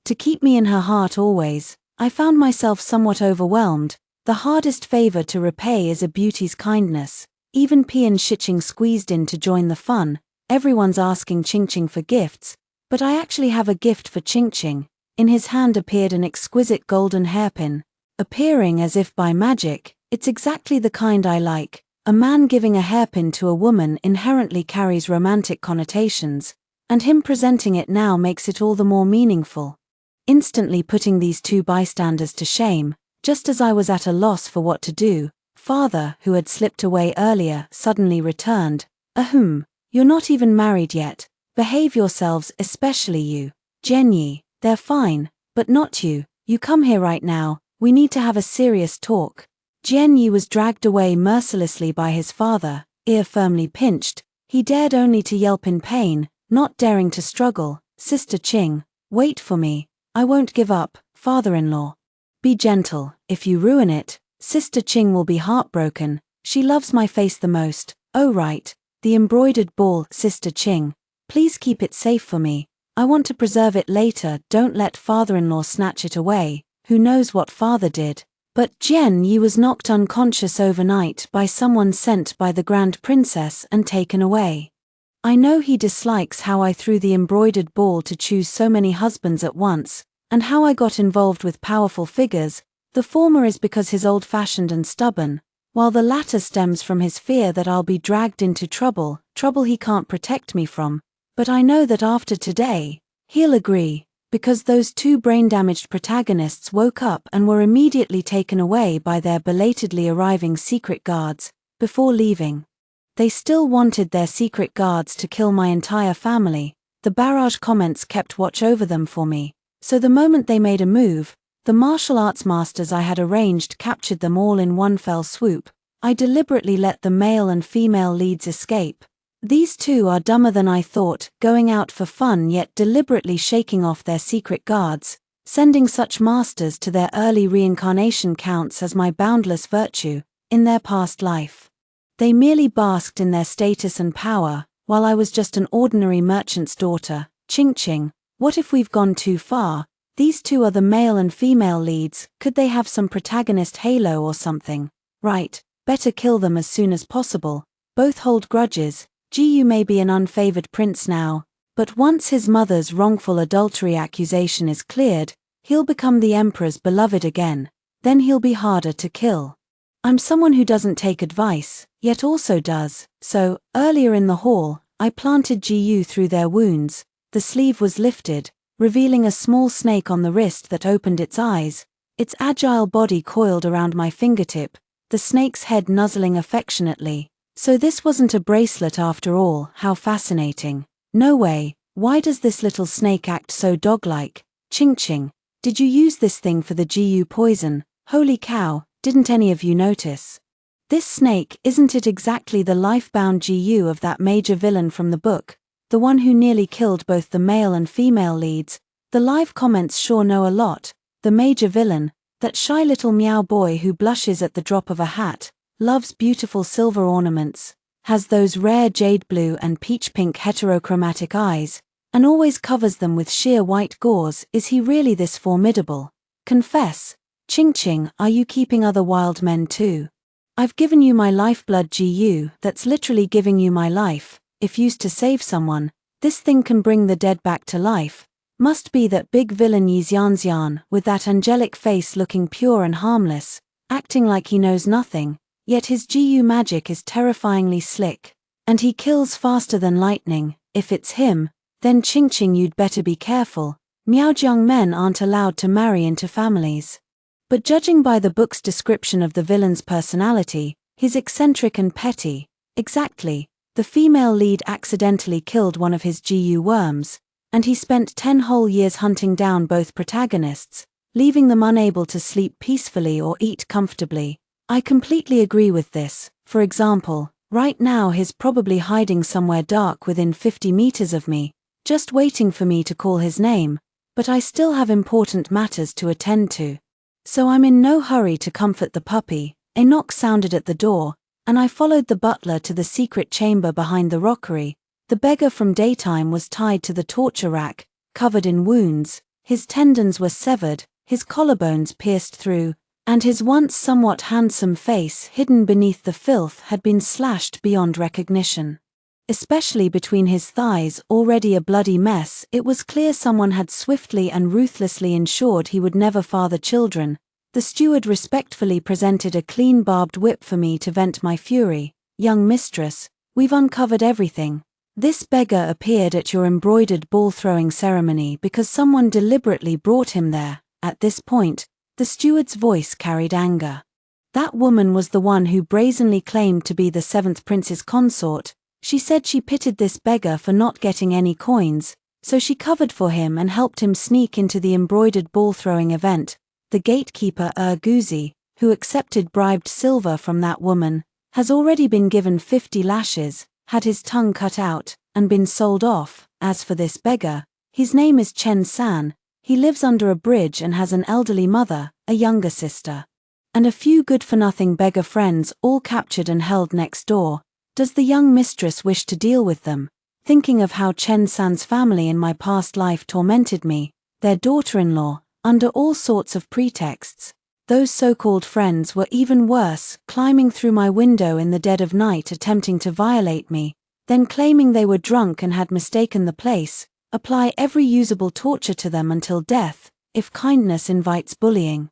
To keep me in her heart always. I found myself somewhat overwhelmed. The hardest favor to repay is a beauty's kindness. Even Pian Shiqing squeezed in to join the fun. Everyone's asking Qingqing for gifts, but I actually have a gift for Qingqing. In his hand appeared an exquisite golden hairpin. Appearing as if by magic, it's exactly the kind I like. A man giving a hairpin to a woman inherently carries romantic connotations. and him presenting it now makes it all the more meaningful. Instantly putting these two bystanders to shame, just as I was at a loss for what to do, father, who had slipped away earlier, suddenly returned. You're not even married yet. Behave yourselves, especially you. Jenny, they're fine, but not you. You come here right now, we need to have a serious talk. Jian was dragged away mercilessly by his father, ear firmly pinched. He dared only to yelp in pain, not daring to struggle. Sister Qing, wait for me. I won't give up, father-in-law. Be gentle, if you ruin it, Sister Qing will be heartbroken. She loves my face the most. Oh right, the embroidered ball. Sister Qing, please keep it safe for me. I want to preserve it later. Don't let father-in-law snatch it away. Who knows what father did. But Jian Yi was knocked unconscious overnight by someone sent by the Grand Princess and taken away. I know he dislikes how I threw the embroidered ball to choose so many husbands at once, and how I got involved with powerful figures. The former is because he's old-fashioned and stubborn, while the latter stems from his fear that I'll be dragged into trouble he can't protect me from. But I know that after today, he'll agree, because those two brain-damaged protagonists woke up and were immediately taken away by their belatedly arriving secret guards, before leaving. They still wanted their secret guards to kill my entire family. The barrage comments kept watch over them for me, so the moment they made a move, the martial arts masters I had arranged captured them all in one fell swoop. I deliberately let the male and female leads escape. These two are dumber than I thought, going out for fun yet deliberately shaking off their secret guards. Sending such masters to their early reincarnation counts as my boundless virtue, in their past life. They merely basked in their status and power, while I was just an ordinary merchant's daughter. Ching, what if we've gone too far? These two are the male and female leads. Could they have some protagonist halo or something? Right, better kill them as soon as possible. Both hold grudges. Jiyu may be an unfavored prince now, but once his mother's wrongful adultery accusation is cleared, he'll become the emperor's beloved again. Then he'll be harder to kill. I'm someone who doesn't take advice, yet also does, so, earlier in the hall, I planted Jiyu through their wounds. The sleeve was lifted, revealing a small snake on the wrist that opened its eyes, its agile body coiled around my fingertip, the snake's head nuzzling affectionately. So this wasn't a bracelet after all. How fascinating. No way, why does this little snake act so dog-like? Ching, did you use this thing for the Jiyu poison? Holy cow, didn't any of you notice? This snake, isn't it exactly the life-bound Jiyu of that major villain from the book? The one who nearly killed both the male and female leads. The live comments sure know a lot. The major villain, that shy little meow boy who blushes at the drop of a hat, loves beautiful silver ornaments, has those rare jade blue and peach pink heterochromatic eyes, and always covers them with sheer white gauze. Is he really this formidable? Confess. Ching, are you keeping other wild men too? I've given you my lifeblood Jiyu, that's literally giving you my life. If used to save someone, this thing can bring the dead back to life. Must be that big villain Yi Xianxian, with that angelic face looking pure and harmless, acting like he knows nothing. Yet his Jiyu magic is terrifyingly slick, and he kills faster than lightning. If it's him, then Ching, you'd better be careful. Miaojiang men aren't allowed to marry into families. But judging by the book's description of the villain's personality, he's eccentric and petty. Exactly, the female lead accidentally killed one of his Jiyu worms, and he spent 10 whole years hunting down both protagonists, leaving them unable to sleep peacefully or eat comfortably. I completely agree with this. For example, right now he's probably hiding somewhere dark within 50 meters of me, just waiting for me to call his name, but I still have important matters to attend to. So I'm in no hurry to comfort the puppy. A knock sounded at the door, and I followed the butler to the secret chamber behind the rockery. The beggar from daytime was tied to the torture rack, covered in wounds. His tendons were severed, his collarbones pierced through, and his once somewhat handsome face hidden beneath the filth had been slashed beyond recognition. Especially between his thighs, already a bloody mess, it was clear someone had swiftly and ruthlessly ensured he would never father children. The steward respectfully presented a clean barbed whip for me to vent my fury. Young mistress, we've uncovered everything. This beggar appeared at your embroidered ball-throwing ceremony because someone deliberately brought him there. At this point, the steward's voice carried anger. That woman was the one who brazenly claimed to be the seventh prince's consort. She said she pitied this beggar for not getting any coins, so she covered for him and helped him sneak into the embroidered ball-throwing event. The gatekeeper Guzi, who accepted bribed silver from that woman, has already been given 50 lashes, had his tongue cut out, and been sold off. As for this beggar, his name is Chen San. He lives under a bridge and has an elderly mother, a younger sister, and a few good-for-nothing beggar friends, all captured and held next door. Does the young mistress wish to deal with them? Thinking of how Chen San's family in my past life tormented me, their daughter-in-law, under all sorts of pretexts. Those so-called friends were even worse, climbing through my window in the dead of night attempting to violate me, then claiming they were drunk and had mistaken the place. Apply every usable torture to them until death. If kindness invites bullying,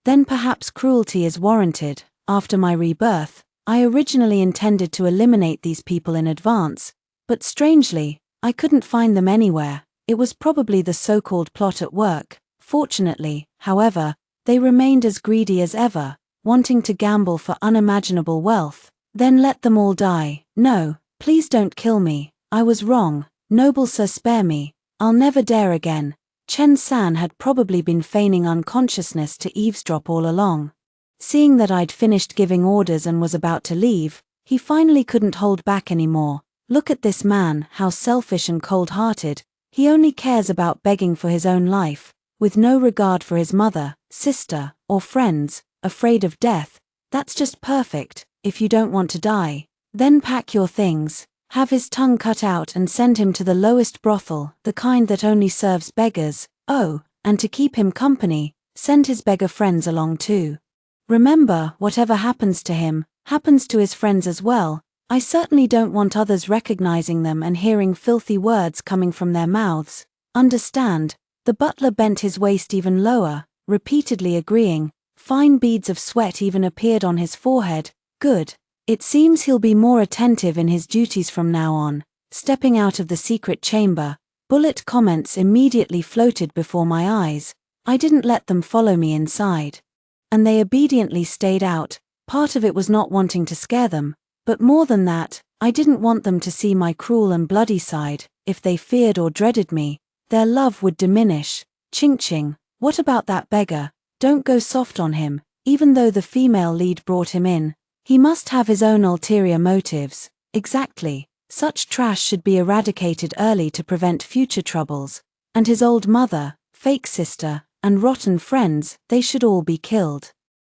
then perhaps cruelty is warranted. After my rebirth, I originally intended to eliminate these people in advance, but strangely, I couldn't find them anywhere. It was probably the so-called plot at work. Fortunately, however, they remained as greedy as ever, wanting to gamble for unimaginable wealth. Then let them all die. No, please don't kill me. I was wrong. Noble sir, spare me. I'll never dare again. Chen San had probably been feigning unconsciousness to eavesdrop all along. Seeing that I'd finished giving orders and was about to leave, he finally couldn't hold back anymore. Look at this man, how selfish and cold-hearted. He only cares about begging for his own life, with no regard for his mother, sister, or friends, afraid of death. That's just perfect. If you don't want to die, then pack your things, have his tongue cut out and send him to the lowest brothel, the kind that only serves beggars. Oh, and to keep him company, send his beggar friends along too. Remember, whatever happens to him, happens to his friends as well. I certainly don't want others recognizing them and hearing filthy words coming from their mouths. Understand? The butler bent his waist even lower, repeatedly agreeing. Fine beads of sweat even appeared on his forehead. Good. It seems he'll be more attentive in his duties from now on. Stepping out of the secret chamber, bullet comments immediately floated before my eyes. I didn't let them follow me inside, and they obediently stayed out. Part of it was not wanting to scare them, but more than that, I didn't want them to see my cruel and bloody side. If they feared or dreaded me, their love would diminish. Ching-ching, what about that beggar? Don't go soft on him. Even though the female lead brought him in, he must have his own ulterior motives. Exactly. Such trash should be eradicated early to prevent future troubles. And his old mother, fake sister, and rotten friends, they should all be killed.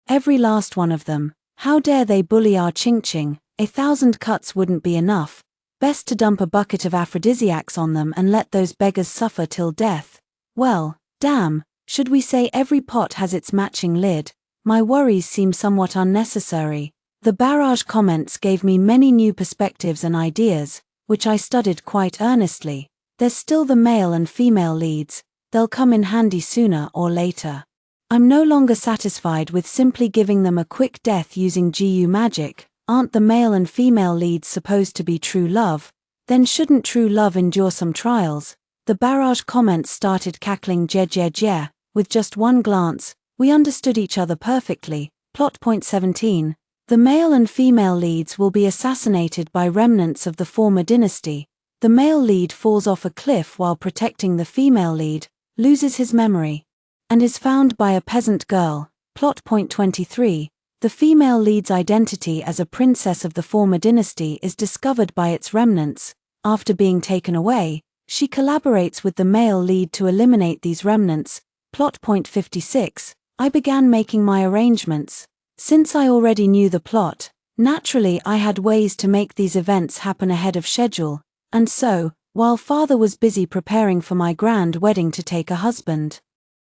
Every last one of them. How dare they bully our Ching-ching? 1,000 cuts wouldn't be enough. Best to dump a bucket of aphrodisiacs on them and let those beggars suffer till death. Well, damn, should we say every pot has its matching lid? My worries seem somewhat unnecessary. The barrage comments gave me many new perspectives and ideas, which I studied quite earnestly. There's still the male and female leads. They'll come in handy sooner or later. I'm no longer satisfied with simply giving them a quick death using GU magic. Aren't the male and female leads supposed to be true love? Then shouldn't true love endure some trials? The barrage comments started cackling je. With just one glance, we understood each other perfectly. Plot point 17. The male and female leads will be assassinated by remnants of the former dynasty. The male lead falls off a cliff while protecting the female lead, loses his memory, and is found by a peasant girl. Plot point 23. The female lead's identity as a princess of the former dynasty is discovered by its remnants. After being taken away, she collaborates with the male lead to eliminate these remnants. Plot point 56. I began making my arrangements. Since I already knew the plot, naturally I had ways to make these events happen ahead of schedule, and so, while father was busy preparing for my grand wedding to take a husband,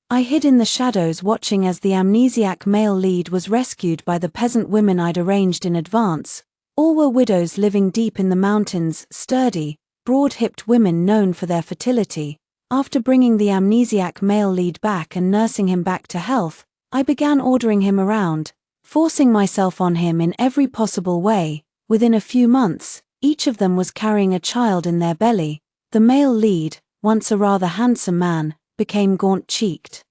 I hid in the shadows watching as the amnesiac male lead was rescued by the peasant women I'd arranged in advance. All were widows living deep in the mountains, sturdy, broad-hipped women known for their fertility. After bringing the amnesiac male lead back and nursing him back to health, I began ordering him around, forcing myself on him in every possible way. Within a few months, Each of them was carrying a child in their belly. The male lead, once a rather handsome man, became gaunt-cheeked.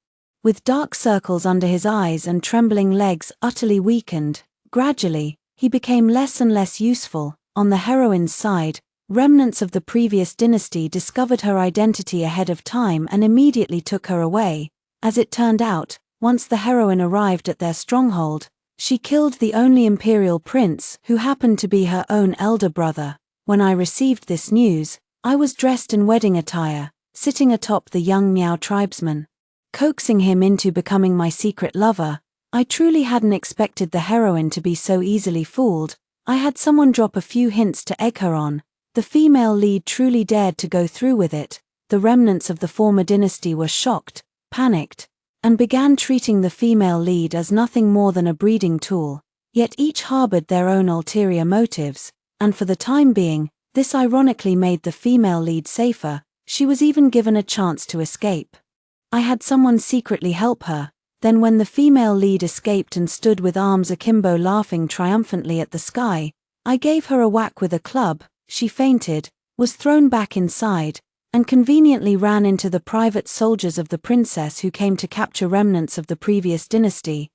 With dark circles under his eyes and trembling legs utterly weakened, gradually, he became less and less useful. On the heroine's side, remnants of the previous dynasty discovered her identity ahead of time and immediately took her away. As it turned out, once the heroine arrived at their stronghold, she killed the only imperial prince, who happened to be her own elder brother. When I received this news, I was dressed in wedding attire, sitting atop the young Miao tribesman, coaxing him into becoming my secret lover. I truly hadn't expected the heroine to be so easily fooled. I had someone drop a few hints to egg her on. The female lead truly dared to go through with it. The remnants of the former dynasty were shocked, panicked, and began treating the female lead as nothing more than a breeding tool. Yet each harbored their own ulterior motives, and for the time being, this ironically made the female lead safer. She was even given a chance to escape. I had someone secretly help her. Then when the female lead escaped and stood with arms akimbo laughing triumphantly at the sky, I gave her a whack with a club. She fainted, was thrown back inside, and conveniently ran into the private soldiers of the princess who came to capture remnants of the previous dynasty.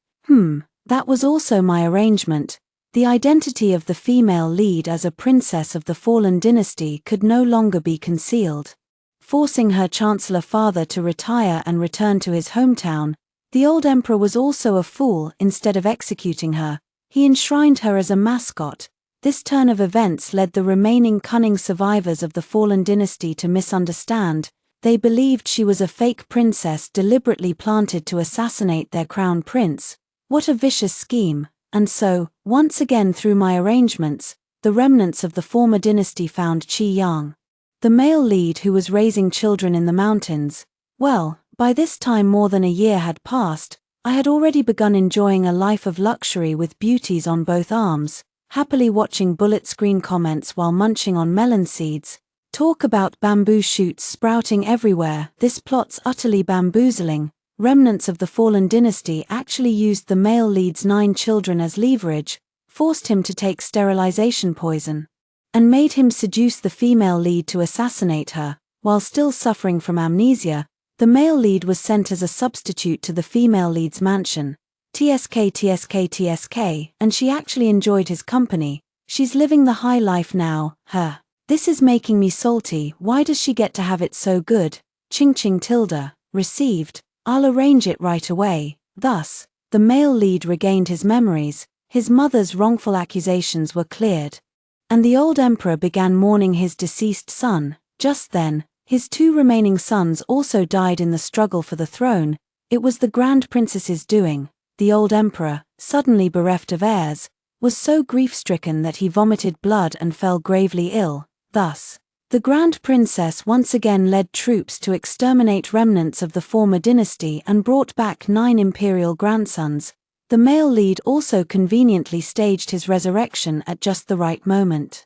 That was also my arrangement. The identity of the female lead as a princess of the fallen dynasty could no longer be concealed. Forcing her chancellor father to retire and return to his hometown, the old emperor was also a fool. Instead of executing her, he enshrined her as a mascot. This turn of events led the remaining cunning survivors of the fallen dynasty to misunderstand. They believed she was a fake princess deliberately planted to assassinate their crown prince. What a vicious scheme! And so, once again through my arrangements, the remnants of the former dynasty found Qi Yang, the male lead who was raising children in the mountains. Well, by this time more than a year had passed. I had already begun enjoying a life of luxury with beauties on both arms, happily watching bullet screen comments while munching on melon seeds. Talk about bamboo shoots sprouting everywhere. This plot's utterly bamboozling. Remnants of the fallen dynasty actually used the male lead's 9 children as leverage, forced him to take sterilization poison, and made him seduce the female lead to assassinate her. While still suffering from amnesia, the male lead was sent as a substitute to the female lead's mansion. TSK, and she actually enjoyed his company. She's living the high life now. This is making me salty. Why does she get to have it so good? Ching ching tilde. Received. I'll arrange it right away. Thus, the male lead regained his memories, his mother's wrongful accusations were cleared, and the old emperor began mourning his deceased son. Just then, his 2 remaining sons also died in the struggle for the throne. It was the grand princess's doing. The old emperor, suddenly bereft of heirs, was so grief-stricken that he vomited blood and fell gravely ill. Thus, the grand princess once again led troops to exterminate remnants of the former dynasty and brought back 9 imperial grandsons. The male lead also conveniently staged his resurrection at just the right moment.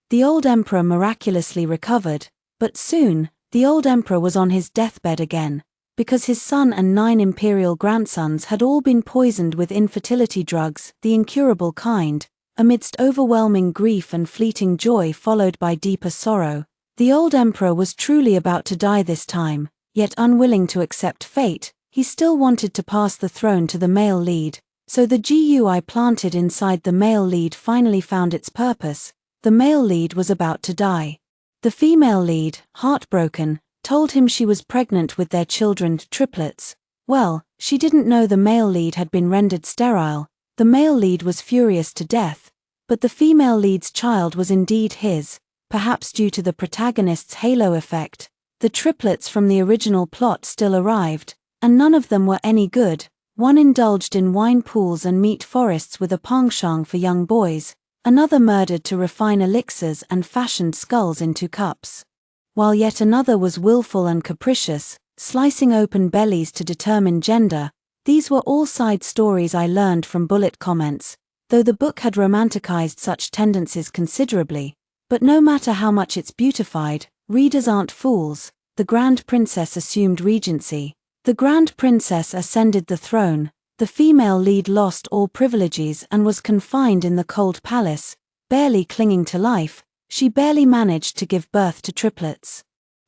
The old emperor miraculously recovered, but soon, the old emperor was on his deathbed again, because his son and 9 imperial grandsons had all been poisoned with infertility drugs, the incurable kind. Amidst overwhelming grief and fleeting joy followed by deeper sorrow, the old emperor was truly about to die this time. Yet unwilling to accept fate, he still wanted to pass the throne to the male lead, so the GUI planted inside the male lead finally found its purpose. The male lead was about to die. The female lead, heartbroken, told him she was pregnant with their children, triplets. Well, she didn't know the male lead had been rendered sterile. The male lead was furious to death, but the female lead's child was indeed his, perhaps due to the protagonist's halo effect. The triplets from the original plot still arrived, and none of them were any good. One indulged in wine pools and meat forests with a penchant for young boys, another murdered to refine elixirs and fashioned skulls into cups, while yet another was willful and capricious, slicing open bellies to determine gender. These were all side stories I learned from bullet comments, though the book had romanticized such tendencies considerably. But no matter how much it's beautified, readers aren't fools. The Grand Princess assumed regency. The Grand Princess ascended the throne. The female lead lost all privileges and was confined in the cold palace, barely clinging to life. she barely managed to give birth to triplets.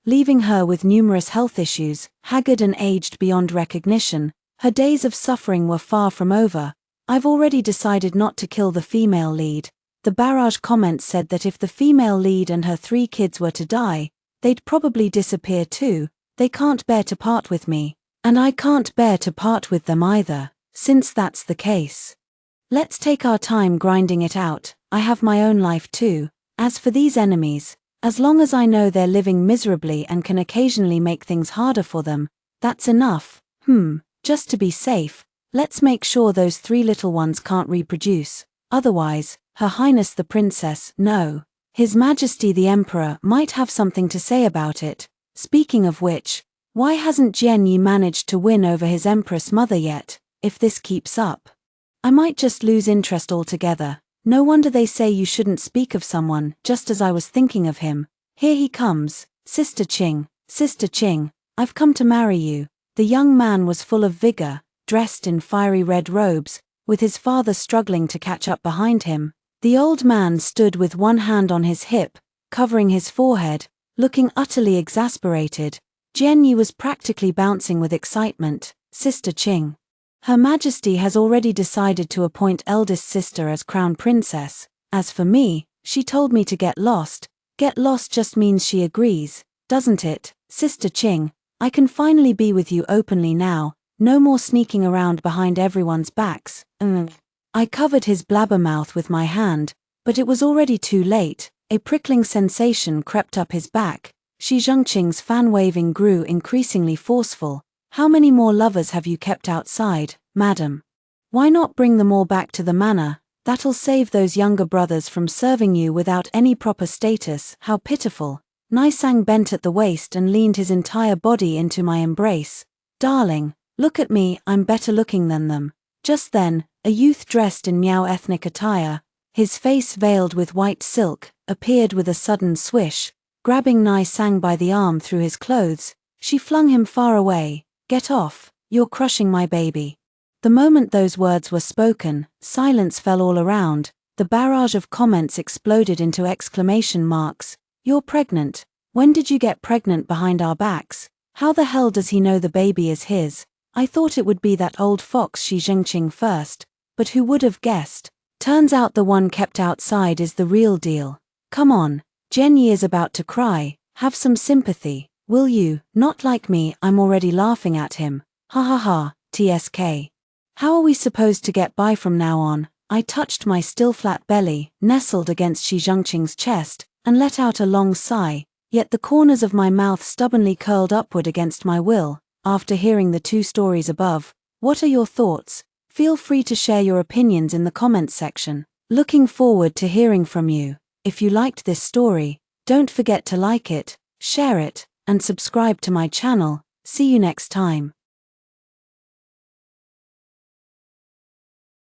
Leaving her with numerous health issues, haggard and aged beyond recognition, her days of suffering were far from over. I've already decided not to kill the female lead. The barrage comments said that if the female lead and her 3 kids were to die, they'd probably disappear too. They can't bear to part with me, and I can't bear to part with them either, since that's the case. Let's take our time grinding it out. I have my own life too. As for these enemies, as long as I know they're living miserably and can occasionally make things harder for them, that's enough. Just to be safe, let's make sure those 3 little ones can't reproduce. Otherwise, Her Highness the Princess, no, His Majesty the Emperor might have something to say about it. Speaking of which, why hasn't Jian Yi managed to win over his Empress mother yet? If this keeps up, I might just lose interest altogether. No wonder they say you shouldn't speak of someone, just as I was thinking of him. Here he comes. Sister Qing, I've come to marry you. The young man was full of vigor, dressed in fiery red robes, with his father struggling to catch up behind him. The old man stood with one hand on his hip, covering his forehead, looking utterly exasperated. Jian Yi was practically bouncing with excitement. Sister Qing. Her Majesty has already decided to appoint eldest sister as crown princess. As for me, she told me to get lost. Get lost just means she agrees, doesn't it? Sister Qing, I can finally be with you openly now, no more sneaking around behind everyone's backs. I covered his blabbermouth with my hand, but it was already too late. A prickling sensation crept up his back. Shi Zhengqing's fan waving grew increasingly forceful. How many more lovers have you kept outside, madam? Why not bring them all back to the manor? That'll save those younger brothers from serving you without any proper status. How pitiful. Nisang bent at the waist and leaned his entire body into my embrace. Darling, look at me, I'm better looking than them. Just then, a youth dressed in Miao ethnic attire, his face veiled with white silk, appeared with a sudden swish. Grabbing Nisang by the arm through his clothes, she flung him far away. Get off, you're crushing my baby. The moment those words were spoken, silence fell all around. The barrage of comments exploded into exclamation marks. You're pregnant. When did you get pregnant behind our backs? How the hell does he know the baby is his? I thought it would be that old fox Shi Zhengqing first, but who would have guessed? Turns out the one kept outside is the real deal. Come on, Jian Yi is about to cry. Have some sympathy, will you? Not like me, I'm already laughing at him. Ha ha ha, TSK. How are we supposed to get by from now on? I touched my still flat belly, nestled against Shi Zhengqing's chest, and let out a long sigh, yet the corners of my mouth stubbornly curled upward against my will. After hearing the 2 stories above, what are your thoughts? Feel free to share your opinions in the comments section. Looking forward to hearing from you. If you liked this story, don't forget to like it, share it, and subscribe to my channel. See you next time.